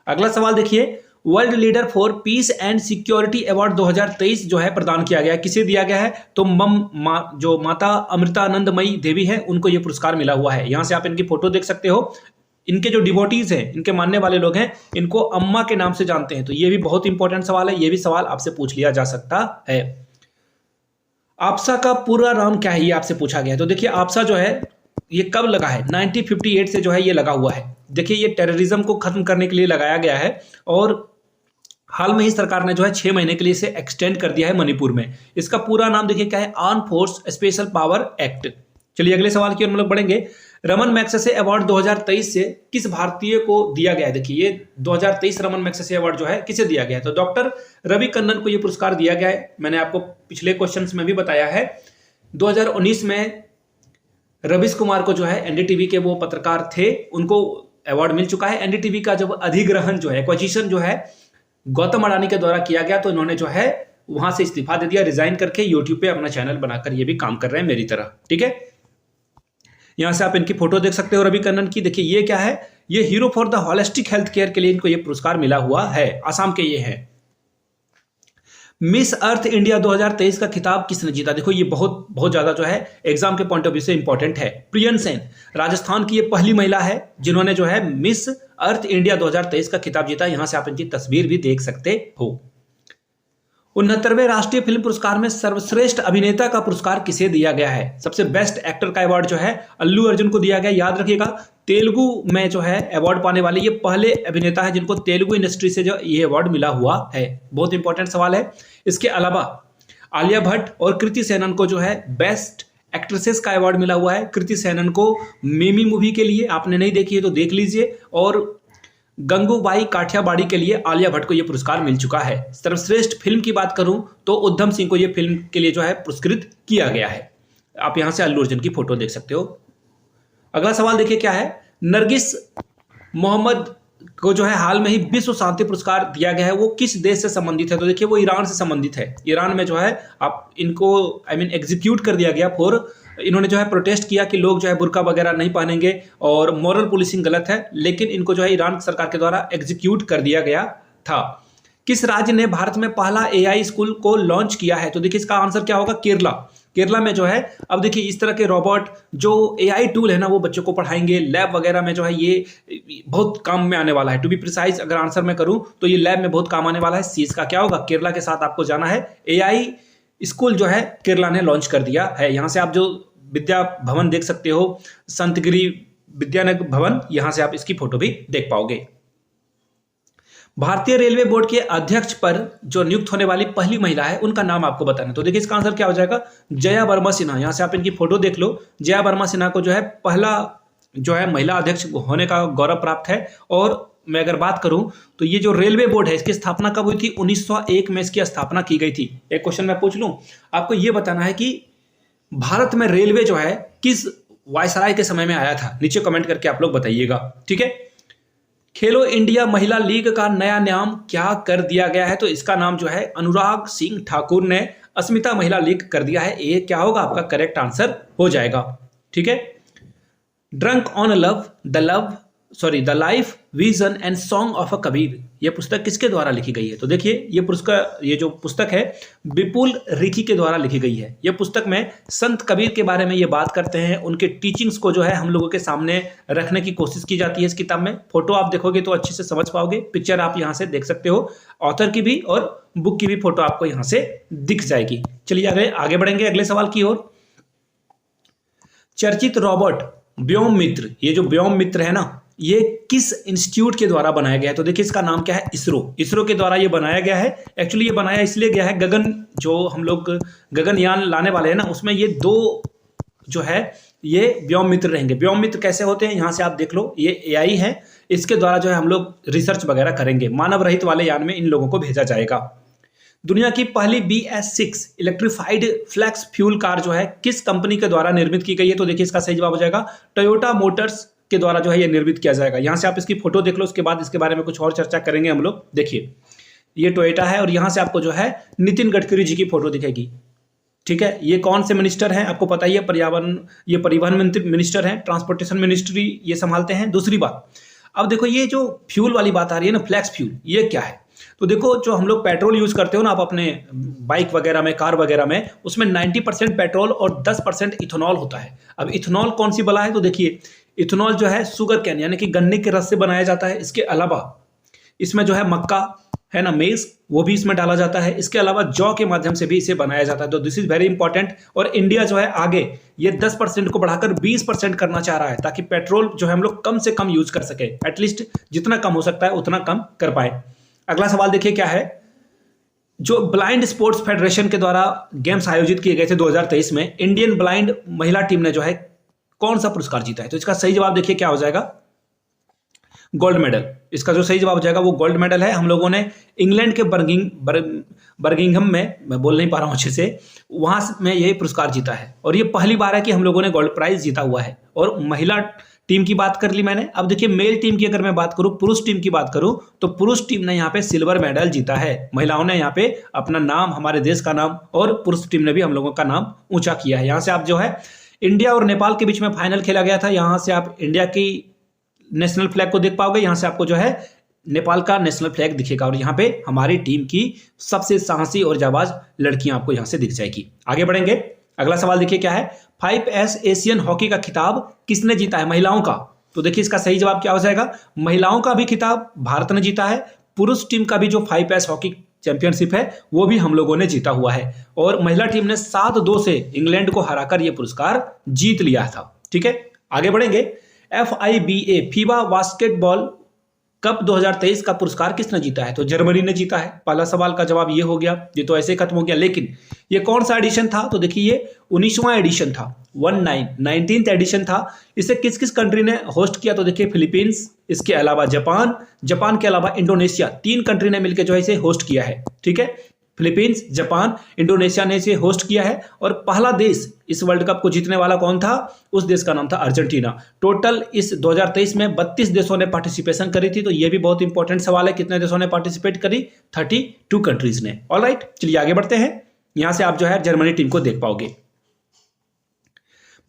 अगला सवाल देखिए, world leader for piece and security award 2023 जो है प्रदान किया गया है, किसे दिया गया है? तो जो माता अमृतानंदमयी देवी है उनको ये पुरस्कार मिला हुआ है। यहां से आप इनकी फोटो देख सकते हो। इनके जो डिवोटीज हैं, इनके मानने वाले लोग हैं, इनको अम्मा के नाम से जानते हैं। तो ये भी बहुत इंपॉर्टेंट सवाल है, ये भी सवाल आपसे पूछ लिया जा सकता है। आपसा का पूरा नाम क्या है, ये आपसे पूछा गया है। तो देखिए आपसा जो है ये कब लगा है? 1958 से जो है ये लगा हुआ है। देखिए ये टेररिज्म को खत्म करने के लिए लगाया गया है और हाल में ही सरकार ने जो है 6 महीने के लिए इसे एक्सटेंड कर दिया है मणिपुर में। इसका पूरा नाम देखिए क्या है? Arm force special power act. चलिए अगले सवाल की ओर हम लोग बढ़ेंगे। रमन मैग्सेसे अवार्ड 2023 से किस भारतीय को दिया गया है? देखिए ये 2023 रमन मैग्सेसे अवार्ड जो है किसे दिया गया है? तो डॉक्टर रवि कन्नन को यह पुरस्कार दिया गया है। मैंने आपको पिछले क्वेश्चन में भी बताया है। 2019 में रवीश कुमार को जो है एनडीटीवी के वो पत्रकार थे, उनको अवार्ड मिल चुका है। एनडीटीवी का जब अधिग्रहण जो है, एक्विजिशन जो है गौतम अडानी के द्वारा किया गया, तो इन्होंने जो है वहां से इस्तीफा दे दिया, रिजाइन करके यूट्यूब पे अपना चैनल बनाकर ये भी काम कर रहे हैं मेरी तरह। ठीक है, यहां से आप इनकी फोटो देख सकते हो रवि कन्नन की। देखिए ये क्या है? ये hero for the holistic health care के लिए इनको ये पुरस्कार मिला हुआ है। आसाम के ये है। मिस अर्थ इंडिया 2023 का खिताब किसने जीता? देखो ये बहुत ज्यादा जो है एग्जाम के पॉइंट ऑफ व्यू से इंपॉर्टेंट है। प्रियन सेन राजस्थान की ये पहली महिला है जिन्होंने जो है मिस अर्थ इंडिया 2023 का खिताब जीता। यहां से आप इनकी तस्वीर भी देख सकते हो। 69वें राष्ट्रीय फिल्म पुरस्कार में सर्वश्रेष्ठ अभिनेता का पुरस्कार किसे दिया गया है? सबसे बेस्ट एक्टर का अवार्ड जो है अल्लू अर्जुन को दिया गया। याद रखिएगा तेलुगु में जो है अवार्ड पाने वाले ये पहले अभिनेता है जिनको तेलुगु इंडस्ट्री से जो ये अवार्ड मिला हुआ है। बहुत इंपॉर्टेंट सवाल है। इसके अलावा आलिया भट्ट और कृति सेनन को जो है बेस्ट एक्ट्रेसेस का अवार्ड मिला हुआ है। कृति सेनन को मिमी मूवी के लिए, आपने नहीं देखी है तो देख लीजिए, और गंगूबाई काठियावाड़ी के लिए आलिया भट्ट को यह पुरस्कार मिल चुका है। सर्वश्रेष्ठ फिल्म की बात करूं तो उद्धम सिंह को यह फिल्म के लिए जो है पुरस्कृत किया गया है। आप यहां से अल्लू अर्जुन की फोटो देख सकते हो। अगला सवाल देखिए क्या है? नरगिस मोहम्मद को जो है हाल में ही विश्व शांति पुरस्कार दिया गया है, वो किस देश से संबंधित है? तो देखिए वो ईरान से संबंधित है। ईरान में जो है आप इनको एग्जीक्यूट कर दिया गया फॉर, इन्होंने जो है प्रोटेस्ट किया कि लोग जो है बुर्का वगैरह नहीं पहनेंगे और मॉरल पुलिसिंग गलत है, लेकिन इनको जो है ईरान सरकार के द्वारा एग्जीक्यूट कर दिया गया था। किस राज्य ने भारत में पहला एआई स्कूल को लॉन्च किया है? तो देखिए इसका आंसर क्या होगा? केरला। केरला में जो है अब देखिए इस तरह के रोबोट जो एआई टूल है ना वो बच्चों को पढ़ाएंगे। लैब वगैरह में जो है ये बहुत काम में आने वाला है। टू बी प्रिसाइज अगर आंसर मैं करूं तो ये लैब में बहुत काम आने वाला है। सी इसका क्या होगा? केरला के साथ आपको जाना है। एआई स्कूल जो है केरला ने लॉन्च कर दिया है। यहां से आप जो विद्या भवन देख सकते हो, संतगिरी विद्यानगर भवन, यहां से आप इसकी फोटो भी देख पाओगे। भारतीय रेलवे बोर्ड के अध्यक्ष पर जो नियुक्त होने वाली पहली महिला है उनका नाम आपको बताना है। तो देखिए इसका आंसर क्या हो जाएगा? जया वर्मा सिन्हा। यहां से आप इनकी फोटो देख लो। जया वर्मा सिन्हा को जो है पहला जो है महिला अध्यक्ष होने का गौरव प्राप्त है और मैं अगर बात करूं तो ये जो रेलवे बोर्ड है इसकी स्थापना कब हुई थी? 1901 में इसकी स्थापना की गई थी। एक क्वेश्चन मैं पूछ लूं, आपको ये बताना है कि भारत में रेलवे जो है किस वायसराय के समय में आया था? नीचे कमेंट करके आप लोग बताइएगा, ठीक है। खेलो इंडिया महिला लीग का नया नाम क्या कर दिया गया है? तो इसका नाम जो है अनुराग सिंह ठाकुर ने अस्मिता महिला लीग कर दिया है। ये क्या होगा? आपका करेक्ट आंसर हो जाएगा, ठीक है। Drunk on the life vision and song of a Kabir, ये पुस्तक किसके द्वारा लिखी गई है? तो देखिए ये जो पुस्तक है विपुल रिखी के द्वारा लिखी गई है। ये पुस्तक में संत कबीर के बारे में ये बात करते हैं, उनके टीचिंग्स को जो है हम लोगों के सामने रखने की कोशिश की जाती है इस किताब में। फोटो आप देखोगे तो अच्छे से समझ पाओगे, पिक्चर आप यहाँ से देख सकते हो, ऑथर की भी और बुक की भी फोटो आपको यहाँ से दिख जाएगी। चलिए आगे बढ़ेंगे अगले सवाल की ओर। चर्चित रॉबर्ट व्योम मित्र, ये जो व्योम मित्र है ना, ये किस इंस्टीट्यूट के द्वारा बनाया गया है? तो देखिए इसका नाम क्या है? इसरो के द्वारा ये बनाया गया है। एक्चुअली ये बनाया इसलिए गया है, गगन जो हम लोग गगनयान लाने वाले हैं ना, उसमें ये 2 जो है ये व्योम मित्र रहेंगे। व्योम मित्र कैसे होते हैं? यहाँ से आप देख लो, ये AI है, इसके द्वारा जो है हम लोग रिसर्च वगैरह करेंगे। मानव रहित वाले यान में इन लोगों को भेजा जाएगा। दुनिया की पहली BS6 electrified flex fuel car जो है किस कंपनी के द्वारा निर्मित की गई है? तो देखिए इसका सही जवाब हो जाएगा टोयोटा मोटर्स के द्वारा जो है ये निर्मित किया जाएगा। यहां से आप इसकी फोटो देख लो, उसके बाद इसके बारे में कुछ और चर्चा करेंगे हम लोग। देखिए ये टोयोटा है और यहां से आपको जो है नितिन गडकरी जी की फोटो दिखेगी, ठीक है। ये कौन से मिनिस्टर हैं? आपको पता ही है, ये परिवहन मंत्री मिनिस्टर हैं, ट्रांसपोर्टेशन मिनिस्ट्री ये संभालते हैं। दूसरी बात, अब देखो ये जो फ्यूल वाली बात आ रही है ना, फ्लैक्स फ्यूल, ये क्या है? तो देखो जो हम लोग पेट्रोल यूज करते हो ना आप अपने बाइक वगैरह में, कार वगैरह में, उसमें 90% पेट्रोल और 10% इथेनॉल होता है। अब इथेनॉल कौन सी बला है? तो देखिए इथेनॉल जो है शुगर कैन यानी कि गन्ने के रस से बनाया जाता है। इसके अलावा इसमें जो है मक्का है ना, मेज, वो भी इसमें डाला जाता है। इसके अलावा जौ के माध्यम से भी इसे बनाया जाता है। तो दिस इज वेरी इंपॉर्टेंट। और इंडिया जो है आगे ये 10% को बढ़ाकर 20% करना चाह रहा है, ताकि पेट्रोल जो है हम लोग कम से कम यूज कर सके, एटलीस्ट जितना कम हो सकता है उतना कम कर पाए। अगला सवाल देखिए क्या है। जो ब्लाइंड स्पोर्ट्स फेडरेशन के द्वारा गेम्स आयोजित किए गए थे 2023 में, इंडियन ब्लाइंड महिला टीम ने जो है कौन सा पुरस्कार जीता है? तो इसका सही जवाब देखिए क्या हो जाएगा? Gold medal. इसका जो सही जवाब हो जाएगा वो गोल्ड मेडल है। हम लोगों ने इंग्लैंड के बर्मिंघम में, मैं बोल नहीं पा रहा हूं अच्छे से, वहां में यही पुरस्कार जीता है और ये पहली बार है कि हम लोगों ने गोल्ड प्राइज जीता हुआ है। और महिला टीम की बात कर ली मैंने। अब देखिए मेल टीम की अगर मैं बात करूं, पुरुष टीम की बात करूं, तो पुरुष टीम ने यहाँ पे सिल्वर मेडल जीता है। महिलाओं ने यहाँ पे अपना नाम, हमारे देश का नाम, और पुरुष टीम ने भी हम लोगों का नाम ऊंचा किया है। यहाँ से आप जो है इंडिया और नेपाल के बीच में फाइनल खेला गया था। यहाँ से आप इंडिया की नेशनल फ्लैग को देख पाओगे, यहाँ से आपको जो है नेपाल का नेशनल फ्लैग दिखेगा और यहाँ पे हमारी टीम की सबसे साहसी और जाबाज लड़कियां आपको यहाँ से दिख जाएगी। आगे बढ़ेंगे, अगला सवाल देखिए क्या है। 5S एशियन हॉकी का खिताब किसने जीता है महिलाओं का? तो देखिए इसका सही जवाब क्या हो जाएगा? महिलाओं का भी खिताब भारत ने जीता है। पुरुष टीम का भी जो 5S हॉकी चैंपियनशिप है वो भी हम लोगों ने जीता हुआ है। और महिला टीम ने 7-2 से इंग्लैंड को हराकर यह पुरस्कार जीत लिया था, ठीक है। आगे बढ़ेंगे। FIBA फीबा बास्केटबॉल कप 2023 का पुरस्कार किसने जीता है? तो जर्मनी ने जीता है। पहला सवाल का जवाब ये हो गया, ये तो ऐसे खत्म हो गया। लेकिन ये कौन सा एडिशन था? तो देखिए ये 19वां एडिशन था, 19th एडिशन था। इसे किस किस कंट्री ने होस्ट किया? तो देखिए फिलीपींस, इसके अलावा जापान के अलावा इंडोनेशिया, 3 कंट्री ने मिलकर जो है इसे होस्ट किया है, ठीक है। फिलीपींस, जापान, इंडोनेशिया ने इसे होस्ट किया है। और पहला देश इस वर्ल्ड कप को जीतने वाला कौन था? उस देश का नाम था अर्जेंटीना। टोटल इस 2023 में 32 देशों ने पार्टिसिपेशन करी थी। तो यह भी बहुत इंपॉर्टेंट सवाल है, कितने देशों ने पार्टिसिपेट करी? 32 कंट्रीज ने। ऑलराइट, चलिए आगे बढ़ते हैं। यहां से आप जो है जर्मनी टीम को देख पाओगे।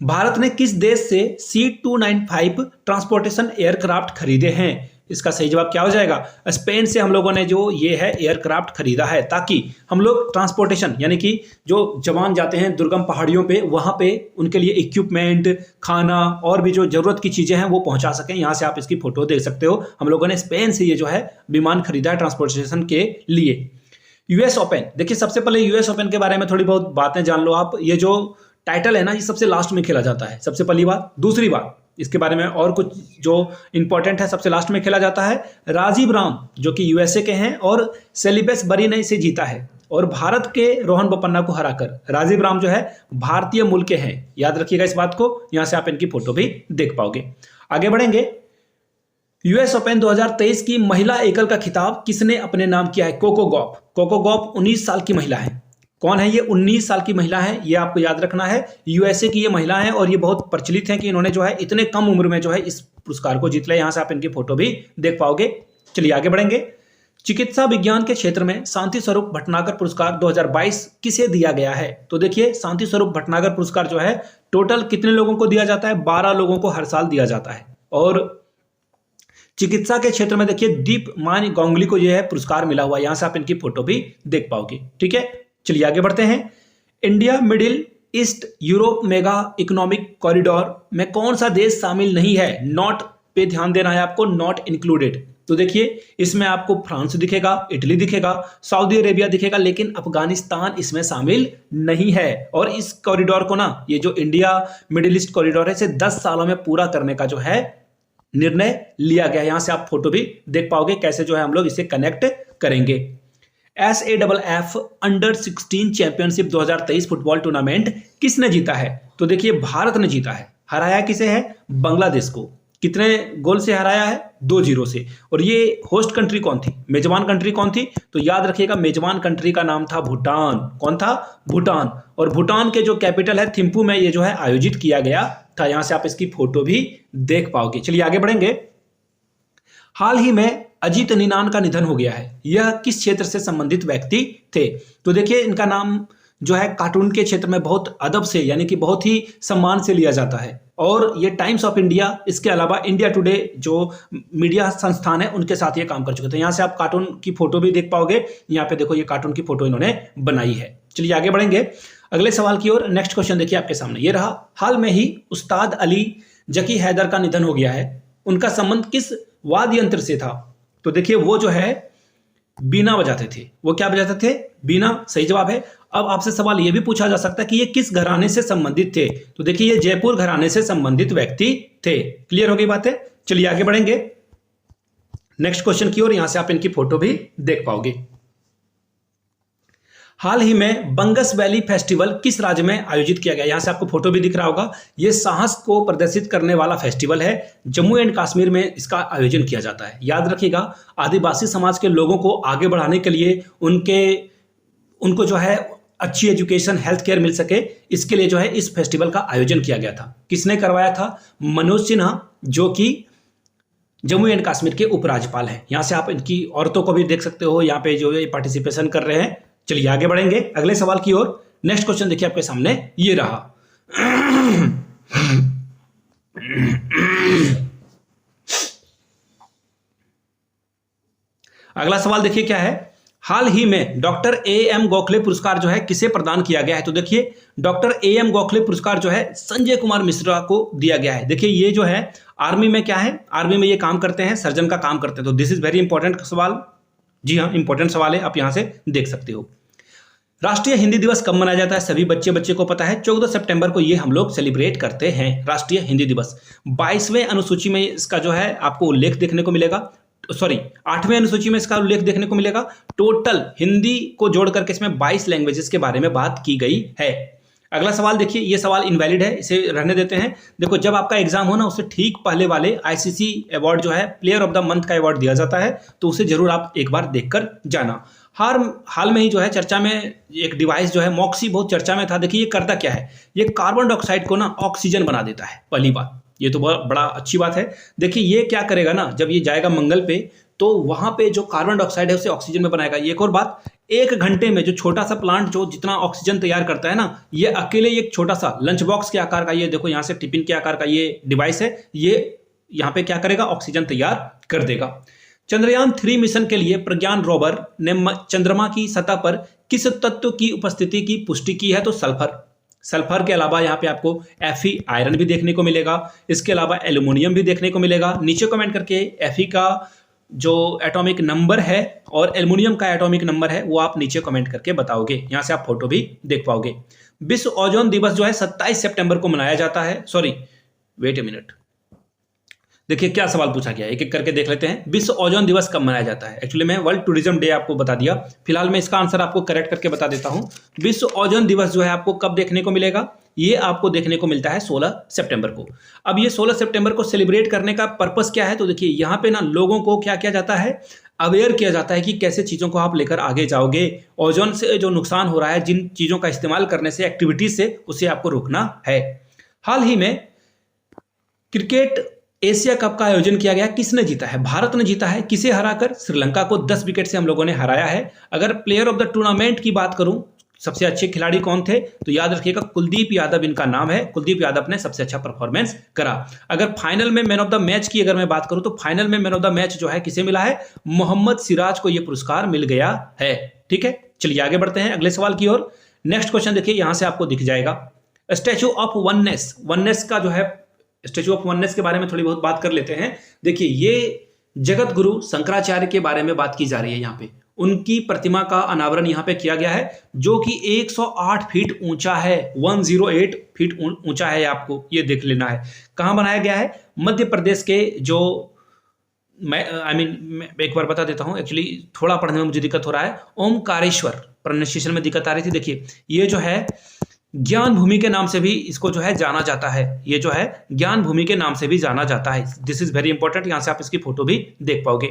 भारत ने किस देश से C295 ट्रांसपोर्टेशन एयरक्राफ्ट खरीदे हैं? इसका सही जवाब क्या हो जाएगा? स्पेन से हम लोगों ने जो ये है एयरक्राफ्ट खरीदा है, ताकि हम लोग ट्रांसपोर्टेशन यानी कि जो जवान जाते हैं दुर्गम पहाड़ियों पे, वहां पे उनके लिए इक्विपमेंट, खाना और भी जो जरूरत की चीजें हैं वो पहुंचा सकें। यहां से आप इसकी फोटो देख सकते हो। हम लोगों ने स्पेन से ये जो है विमान खरीदा है ट्रांसपोर्टेशन के लिए। US ओपन, देखिए सबसे पहले US ओपन के बारे में थोड़ी बहुत बातें जान लो आप। ये जो टाइटल है ना, ये सबसे लास्ट में खेला जाता है, सबसे पहली बात। दूसरी बात, इसके बारे में और कुछ जो इंपॉर्टेंट है, सबसे लास्ट में खेला जाता है। राजीव राम जो कि USA के हैं और सेलिबस बरी ने इसे जीता है। और भारत के रोहन बोपन्ना को हराकर राजीव राम जो है भारतीय मूल के हैं, याद रखिएगा इस बात को। यहां से आप इनकी फोटो भी देख पाओगे। आगे बढ़ेंगे। यूएस ओपन 2023 की महिला एकल का खिताब किसने अपने नाम किया है? Coco Gauff. कोको गॉफ 19 साल की महिला है। कौन है ये? 19 साल की महिला है, ये आपको याद रखना है। यूएसए की ये महिला है और ये बहुत प्रचलित है कि इन्होंने जो है इतने कम उम्र में जो है इस पुरस्कार को जीत लिया। यहां से आप इनकी फोटो भी देख पाओगे। चलिए आगे बढ़ेंगे। चिकित्सा विज्ञान के क्षेत्र में शांति स्वरूप भटनागर पुरस्कार 2022 किसे दिया गया है? तो देखिए शांति स्वरूप भटनागर पुरस्कार जो है टोटल कितने लोगों को दिया जाता है? 12 लोगों को हर साल दिया जाता है। और चिकित्सा के क्षेत्र में देखिए दीपमान गांगुली को यह पुरस्कार मिला हुआ है। यहां से आप इनकी फोटो भी देख पाओगे। ठीक है, चलिए आगे बढ़ते हैं। India middle east Europe mega economic corridor में कौन सा देश शामिल नहीं है? नॉट पे ध्यान देना है आपको, नॉट इंक्लूडेड। तो देखिए इसमें आपको फ्रांस दिखेगा, इटली दिखेगा, सऊदी अरेबिया दिखेगा, लेकिन अफगानिस्तान इसमें शामिल नहीं है। और इस कॉरिडोर को ना, ये जो इंडिया मिडिल ईस्ट कॉरिडोर है, इसे 10 सालों में पूरा करने का जो है निर्णय लिया गया। यहां से आप फोटो भी देख पाओगे कैसे जो है हम लोग इसे कनेक्ट करेंगे। SAFF under 16 championship 2023 football tournament किसने जीता है? तो देखिए भारत ने जीता है। हराया किसे है? बांग्लादेश को। कितने गोल से हराया है? 2-0 से। और ये होस्ट कंट्री कौन थी? मेजबान कंट्री कौन थी? तो याद रखिएगा मेजबान कंट्री का नाम था भूटान। कौन था? भूटान। और भूटान के जो कैपिटल है थिम्पू में ये जो है आयोजित किया गया था। यहां से आप इसकी फोटो भी देख पाओगे। चलिए आगे बढ़ेंगे। हाल ही में अजीत निनान का निधन हो गया है। यह किस क्षेत्र से संबंधित व्यक्ति थे? तो देखिए इनका नाम जो है कार्टून के क्षेत्र में बहुत अदब से यानी कि बहुत ही सम्मान से लिया जाता है। और ये टाइम्स ऑफ इंडिया, इसके अलावा इंडिया टुडे जो मीडिया संस्थान है उनके साथ ये काम कर चुके थे। यहां से आप कार्टून की फोटो भी देख पाओगे। यहाँ पे देखो ये कार्टून की फोटो इन्होंने बनाई है। चलिए आगे बढ़ेंगे अगले सवाल की ओर। नेक्स्ट क्वेश्चन देखिए आपके सामने ये रहा। हाल में ही उस्ताद अली जकी हैदर का निधन हो गया है। उनका संबंध किस वाद्य यंत्र से था? तो देखिए वो जो है बीना बजाते थे। वो क्या बजाते थे? बीना। सही जवाब है। अब आपसे सवाल यह भी पूछा जा सकता है कि ये किस घराने से संबंधित थे? तो देखिए ये जयपुर घराने से संबंधित व्यक्ति थे। क्लियर हो गई बात है। चलिए आगे बढ़ेंगे नेक्स्ट क्वेश्चन की ओर। यहां से आप इनकी फोटो भी देख पाओगे। हाल ही में बंगस वैली फेस्टिवल किस राज्य में आयोजित किया गया? यहां से आपको फोटो भी दिख रहा होगा। यह साहस को प्रदर्शित करने वाला फेस्टिवल है। जम्मू एंड कश्मीर में इसका आयोजन किया जाता है। याद रखिएगा आदिवासी समाज के लोगों को आगे बढ़ाने के लिए उनको जो है अच्छी एजुकेशन, हेल्थ केयर मिल सके, इसके लिए जो है इस फेस्टिवल का आयोजन किया गया था। किसने करवाया था? मनोज सिन्हा, जो कि जम्मू एंड कश्मीर के उपराज्यपाल हैं। यहां से आप इनकी औरतों को भी देख सकते हो यहाँ पे जो ये पार्टिसिपेशन कर रहे हैं। चलिए आगे बढ़ेंगे अगले सवाल की ओर। नेक्स्ट क्वेश्चन देखिए आपके सामने ये रहा। अगला सवाल देखिए क्या है। हाल ही में डॉक्टर AM गोखले पुरस्कार जो है किसे प्रदान किया गया है? तो देखिए डॉक्टर AM गोखले पुरस्कार जो है संजय कुमार मिश्रा को दिया गया है। देखिए ये जो है आर्मी में क्या है? आर्मी में ये काम करते हैं, सर्जन का काम करते हैं। तो दिस इज वेरी इंपॉर्टेंट सवाल। जी हाँ, इंपॉर्टेंट सवाल है, आप यहां से देख सकते हो। राष्ट्रीय हिंदी दिवस कब मनाया जाता है? सभी बच्चे को पता है। 14 सितंबर को ये हम लोग सेलिब्रेट करते हैं राष्ट्रीय हिंदी दिवस। 22वें अनुसूची में इसका जो है आपको उल्लेख देखने को मिलेगा। 8वें अनुसूची में इसका उल्लेख देखने को मिलेगा। टोटल हिंदी को जोड़ करके इसमें 22 लैंग्वेजेस के बारे में बात की गई है। अगला सवाल देखिए, ये सवाल इनवैलिड है, इसे रहने देते हैं। देखो जब आपका एग्जाम हो ना, उससे ठीक पहले वाले ICC अवार्ड जो है प्लेयर ऑफ द मंथ का अवार्ड दिया जाता है, तो उसे जरूर आप एक बार देखकर जाना। हाल में ही जो है चर्चा में एक डिवाइस जो है मॉक्सी बहुत चर्चा में था। देखिए ये करता क्या है? ये कार्बन डाइऑक्साइड को ना ऑक्सीजन बना देता है। पहली बात ये तो बहुत बड़ा अच्छी बात है। देखिए ये क्या करेगा ना, जब ये जाएगा मंगल पे तो वहां पे जो कार्बन डाइऑक्साइड है उसे ऑक्सीजन में बनाएगा। एक और बात, 1 घंटे में जो छोटा सा प्लांट जो जितना ऑक्सीजन तैयार करता है ना, ये अकेले एक छोटा सा लंच बॉक्स के आकार का, ये देखो यहाँ से टिफिन के आकार का ये डिवाइस है, ये यहाँ पे क्या करेगा? ऑक्सीजन तैयार कर देगा। चंद्रयान 3 मिशन के लिए प्रज्ञान रोवर ने चंद्रमा की सतह पर किस तत्व की उपस्थिति की पुष्टि की है? तो सल्फर के अलावा यहाँ पे आपको Fe आयरन भी देखने को मिलेगा। इसके अलावा एल्यूमिनियम भी देखने को मिलेगा। नीचे कमेंट करके Fe का जो एटॉमिक नंबर है और एल्यूमिनियम का एटॉमिक नंबर है वो आप नीचे कमेंट करके बताओगे। यहां से आप फोटो भी देख पाओगे। विश्व ओजोन दिवस जो है 27 सितंबर को मनाया जाता है। वेट ए मिनट, देखिए क्या सवाल पूछा गया, एक एक करके देख लेते हैं। विश्व ओजोन दिवस कब मनाया जाता है? एक्चुअली मैं वर्ल्ड टूरिज्म डे आपको बता दिया, फिलहाल मैं इसका आंसर आपको करेक्ट करके बता देता हूं। विश्व ओजोन दिवस जो है आपको कब देखने को मिलेगा? ये आपको देखने को मिलता है 16 सितंबर को। अब ये 16 सितंबर को सेलिब्रेट करने का पर्पस क्या है, तो देखिए यहाँ पे ना लोगों को क्या किया जाता है, अवेयर किया जाता है कि कैसे चीज़ों को आप लेकर आगे जाओगे। ओजोन से जो नुकसान हो रहा है, जिन चीज़ों का इस्तेमाल करने से, एक्टिविटीज से, उसे आपको रोकना है। हाल ही में क्रिकेट एशिया कप का आयोजन किया गया, किसने जीता है? भारत ने जीता है। किसे हराकर? श्रीलंका को 10 विकेट से हम लोगों ने हराया है। अगर प्लेयर ऑफ द टूर्नामेंट की बात करूं, सबसे अच्छे खिलाड़ी कौन थे, तो याद रखिएगा कुलदीप यादव इनका नाम है। कुलदीप यादव ने सबसे अच्छा परफॉर्मेंस करा। अगर फाइनल में मैन ऑफ द मैच की अगर मैं बात करूं, तो फाइनल में मैन ऑफ द मैच जो है किसे मिला है? मोहम्मद सिराज को यह पुरस्कार मिल गया है। ठीक है, चलिए आगे बढ़ते हैं अगले सवाल की ओर। नेक्स्ट क्वेश्चन देखिए, यहां से आपको दिख जाएगा स्टैच्यू ऑफ वननेस। वननेस का जो है, स्टैच्यू ऑफ वननेस के बारे में थोड़ी बहुत बात कर लेते हैं। देखिए, ये जगत गुरु शंकराचार्य के बारे में बात की जा रही है। यहाँ पे उनकी प्रतिमा का अनावरण यहाँ पे किया गया है, जो कि 108 फीट ऊंचा है। 108 फीट ऊंचा है, आपको ये देख लेना है। कहाँ बनाया गया है? मध्य प्रदेश के जो मैं एक बार बता देता हूँ, एक्चुअली थोड़ा पढ़ने में मुझे दिक्कत हो रहा है। ओमकारेश्वर, प्रोनाउंसिएशन में दिक्कत आ रही थी। देखिए, ये जो है ज्ञान भूमि के नाम से भी इसको जो है जाना जाता है। ये जो है ज्ञान भूमि के नाम से भी जाना जाता है। दिस इज वेरी इंपॉर्टेंट, यहां से आप इसकी फोटो भी देख पाओगे।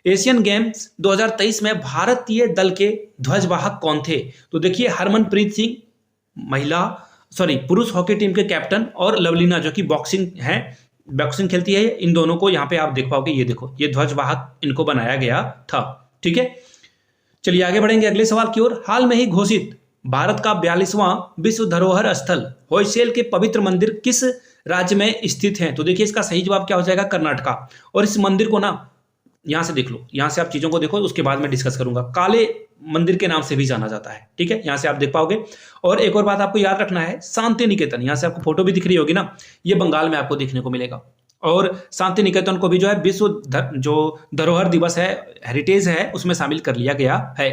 एशियन गेम्स 2023 में भारतीय दल के ध्वजवाहक कौन थे? तो देखिए, हरमनप्रीत सिंह पुरुष हॉकी टीम के कैप्टन, और लवलीना जो कि बॉक्सिंग खेलती है। इन दोनों को यहाँ पे आप देख पाओगे। ये देखो, ये ध्वजवाहक इनको बनाया गया था। ठीक है, चलिए आगे बढ़ेंगे अगले सवाल की ओर। हाल में ही घोषित भारत का 42वां विश्व धरोहर स्थल होयसेल के पवित्र मंदिर किस राज्य में स्थित है? तो देखिए, इसका सही जवाब क्या हो जाएगा? कर्नाटका। और इस मंदिर को ना यहां से देख लो, यहां से आप चीजों को देखो, उसके बाद में डिस्कस करूंगा। काले मंदिर के नाम से भी जाना जाता है। ठीक है, यहां से आप देख पाओगे। और एक और बात आपको याद रखना है, शांति निकेतन, यहां से आपको फोटो भी दिख रही होगी ना, ये बंगाल में आपको देखने को मिलेगा। और शांति निकेतन को भी जो है विश्व जो धरोहर दिवस है, हेरिटेज है, उसमें शामिल कर लिया गया है।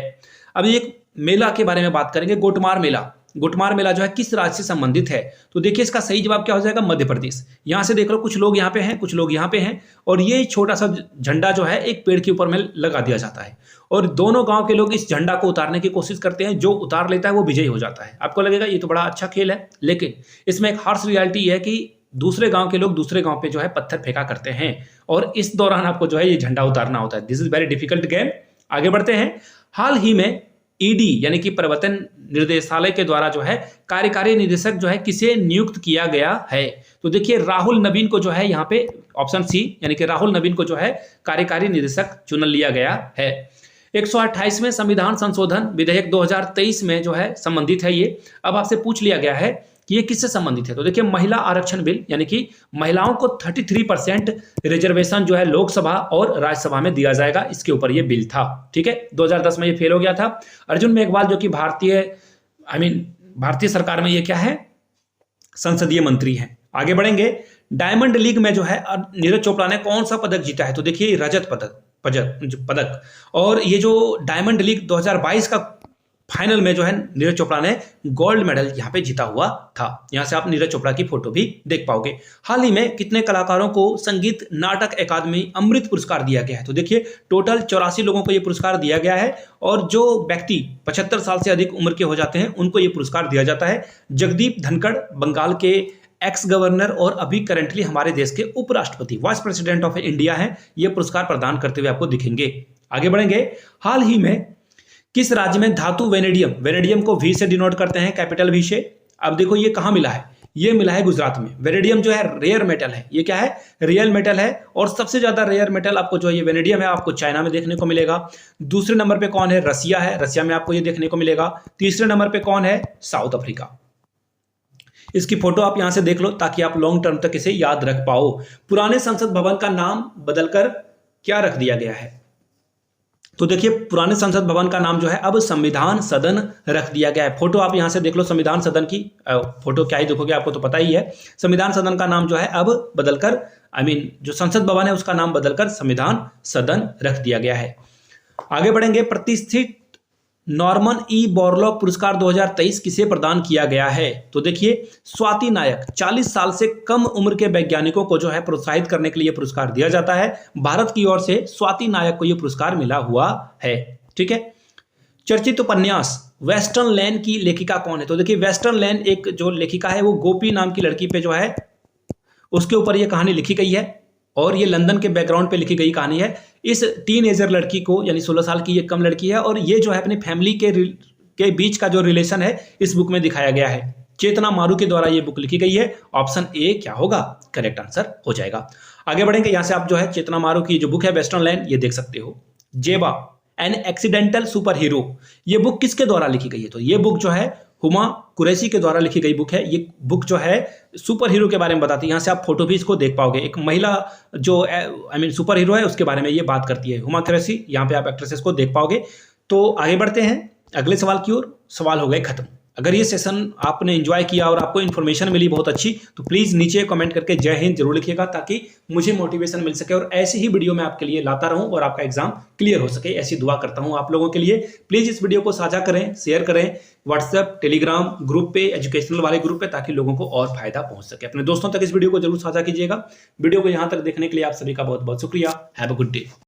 अब एक मेला के बारे में बात करेंगे, गोटमार मेला। गोटमार मेला जो है किस राज्य से संबंधित है? तो देखिए, इसका सही जवाब क्या हो जाएगा? मध्य प्रदेश। यहां से देख लो, कुछ लोग यहाँ पे हैं, कुछ लोग यहाँ पे हैं। और ये छोटा सा झंडा जो है एक पेड़ के ऊपर में लगा दिया जाता है, और दोनों गांव के लोग इस झंडा को उतारने की कोशिश करते हैं। जो उतार लेता है वो विजयी हो जाता है। आपको लगेगा ये तो बड़ा अच्छा खेल है, लेकिन इसमें एक हार्श रियलिटी है कि दूसरे गांव के लोग दूसरे गांव पे जो है पत्थर फेंका करते हैं, और इस दौरान आपको जो है ये झंडा उतारना होता है। This is very difficult game. आगे बढ़ते हैं। हाल ही में ईडी यानी कि प्रवर्तन निर्देशालय के द्वारा जो है कार्यकारी निदेशक जो है किसे नियुक्त किया गया है? तो देखिए, राहुल नवीन को जो है यहाँ पे ऑप्शन सी, यानी कि राहुल नवीन को जो है कार्यकारी निदेशक चुन लिया गया है। 128वें संविधान संशोधन विधेयक 2023 में जो है संबंधित है ये। अब आपसे पूछ लिया गया है कि ये किससे संबंधित है? तो देखिए, महिला आरक्षण बिल, यानी कि महिलाओं को 33% रिजर्वेशन जो है लोकसभा और राज्यसभा में दिया जाएगा, इसके ऊपर ये बिल था। ठीक है, 2010 में ये फेल हो गया था। अर्जुन मेघवाल जो कि भारतीय सरकार में ये क्या है? संसदीय मंत्री हैं। आगे बढ़ेंगे। डायमंड लीग में जो है नीरज चोपड़ा ने कौन सा पदक जीता है? तो देखिए, रजत पदक। और ये जो डायमंड लीग 2022 का फाइनल में जो है नीरज चोपड़ा ने गोल्ड मेडल यहाँ पे जीता हुआ था। यहाँ से आप नीरज चोपड़ा की फोटो भी देख पाओगे। हाल ही में कितने कलाकारों को संगीत नाटक अकादमी अमृत पुरस्कार दिया गया है? तो देखिए, टोटल 84 लोगों को ये पुरस्कार दिया गया है, और जो व्यक्ति 75 साल से अधिक उम्र के हो जाते हैं उनको ये पुरस्कार दिया जाता है। जगदीप धनखड़ बंगाल के एक्स गवर्नर और अभी करेंटली हमारे देश के उपराष्ट्रपति, वाइस प्रेसिडेंट ऑफ इंडिया हैं, ये पुरस्कार प्रदान करते हुए आपको दिखेंगे। आगे बढ़ेंगे। हाल ही में किस राज्य में धातु वेनेडियम को वी से डिनोट करते हैं, कैपिटल वी से? अब देखो, ये कहां मिला है? ये मिला है गुजरात में। वेनेडियम जो है रेयर मेटल है, ये क्या है? रियल मेटल है। और सबसे ज्यादा रेयर मेटल आपको जो ये वेनेडियम है आपको चाइना में देखने को मिलेगा। दूसरे नंबर पे कौन है? रसिया है, रसिया में आपको ये देखने को मिलेगा। तीसरे नंबर पे कौन है? South Africa. इसकी फोटो आप यहां से देख लो ताकि आप लॉन्ग टर्म तक इसे याद रख पाओ। पुराने संसद भवन का नाम बदलकर क्या रख दिया गया है? तो देखिए, पुराने संसद भवन का नाम जो है अब संविधान सदन रख दिया गया है। फोटो आप यहां से देख लो, संविधान सदन की फोटो क्या ही देखोगे, आपको तो पता ही है। संविधान सदन का नाम जो है अब बदलकर जो संसद भवन है उसका नाम बदलकर संविधान सदन रख दिया गया है। आगे बढ़ेंगे। प्रतिष्ठित नॉर्मन ई बोरलॉग पुरस्कार 2023 किसे प्रदान किया गया है? तो देखिए, स्वाति नायक, 40 साल से कम उम्र के वैज्ञानिकों को जो है प्रोत्साहित करने के लिए पुरस्कार दिया जाता है। भारत की ओर से स्वाति नायक को यह पुरस्कार मिला हुआ है। ठीक है, चर्चित उपन्यास वेस्टर्न लैंड की लेखिका कौन है? तो देखिए वेस्टर्न लैंड एक जो लेखिका है वो गोपी नाम की लड़की पे जो है उसके ऊपर ये कहानी लिखी गई है और ये लंदन के बैकग्राउंड पे लिखी गई कहानी है। इस टीनेजर लड़की को, यानी 16 साल की ये कम लड़की है, और ये जो है अपनी फैमिली के बीच का जो रिलेशन है इस बुक में दिखाया गया है। चेतना मारू के द्वारा ये बुक लिखी गई है। ऑप्शन ए क्या होगा? करेक्ट आंसर हो जाएगा। आगे बढ़ेंगे, यहां से आप जो है चेतना मारू की जो बुक है वेस्टर्न लैंड, ये देख सकते हो। जेबा एन एक्सीडेंटल सुपर हीरो, ये बुक किसके द्वारा लिखी गई है? तो ये बुक जो है हुमा कुरैशी के द्वारा लिखी गई बुक है। ये बुक जो है सुपर हीरो के बारे में बताती है। यहाँ से आप फोटो भी इसको देख पाओगे। एक महिला जो सुपर हीरो है उसके बारे में ये बात करती है, हुमा कुरैशी। यहाँ पे आप एक्ट्रेसेस को देख पाओगे। तो आगे बढ़ते हैं अगले सवाल की ओर। सवाल हो गए खत्म। अगर ये सेशन आपने एंजॉय किया और आपको इन्फॉर्मेशन मिली बहुत अच्छी, तो प्लीज़ नीचे कमेंट करके जय हिंद जरूर लिखिएगा, ताकि मुझे मोटिवेशन मिल सके और ऐसी ही वीडियो मैं आपके लिए लाता रहूं और आपका एग्जाम क्लियर हो सके। ऐसी दुआ करता हूं आप लोगों के लिए। प्लीज़ इस वीडियो को साझा करें, शेयर करें व्हाट्सएप, टेलीग्राम ग्रुप पे, एजुकेशनल वाले ग्रुप पे, ताकि लोगों को और फायदा पहुंच सके। अपने दोस्तों तक इस वीडियो को जरूर साझा कीजिएगा। वीडियो को यहाँ तक देखने के लिए आप सभी का बहुत बहुत शुक्रिया। Have a good day.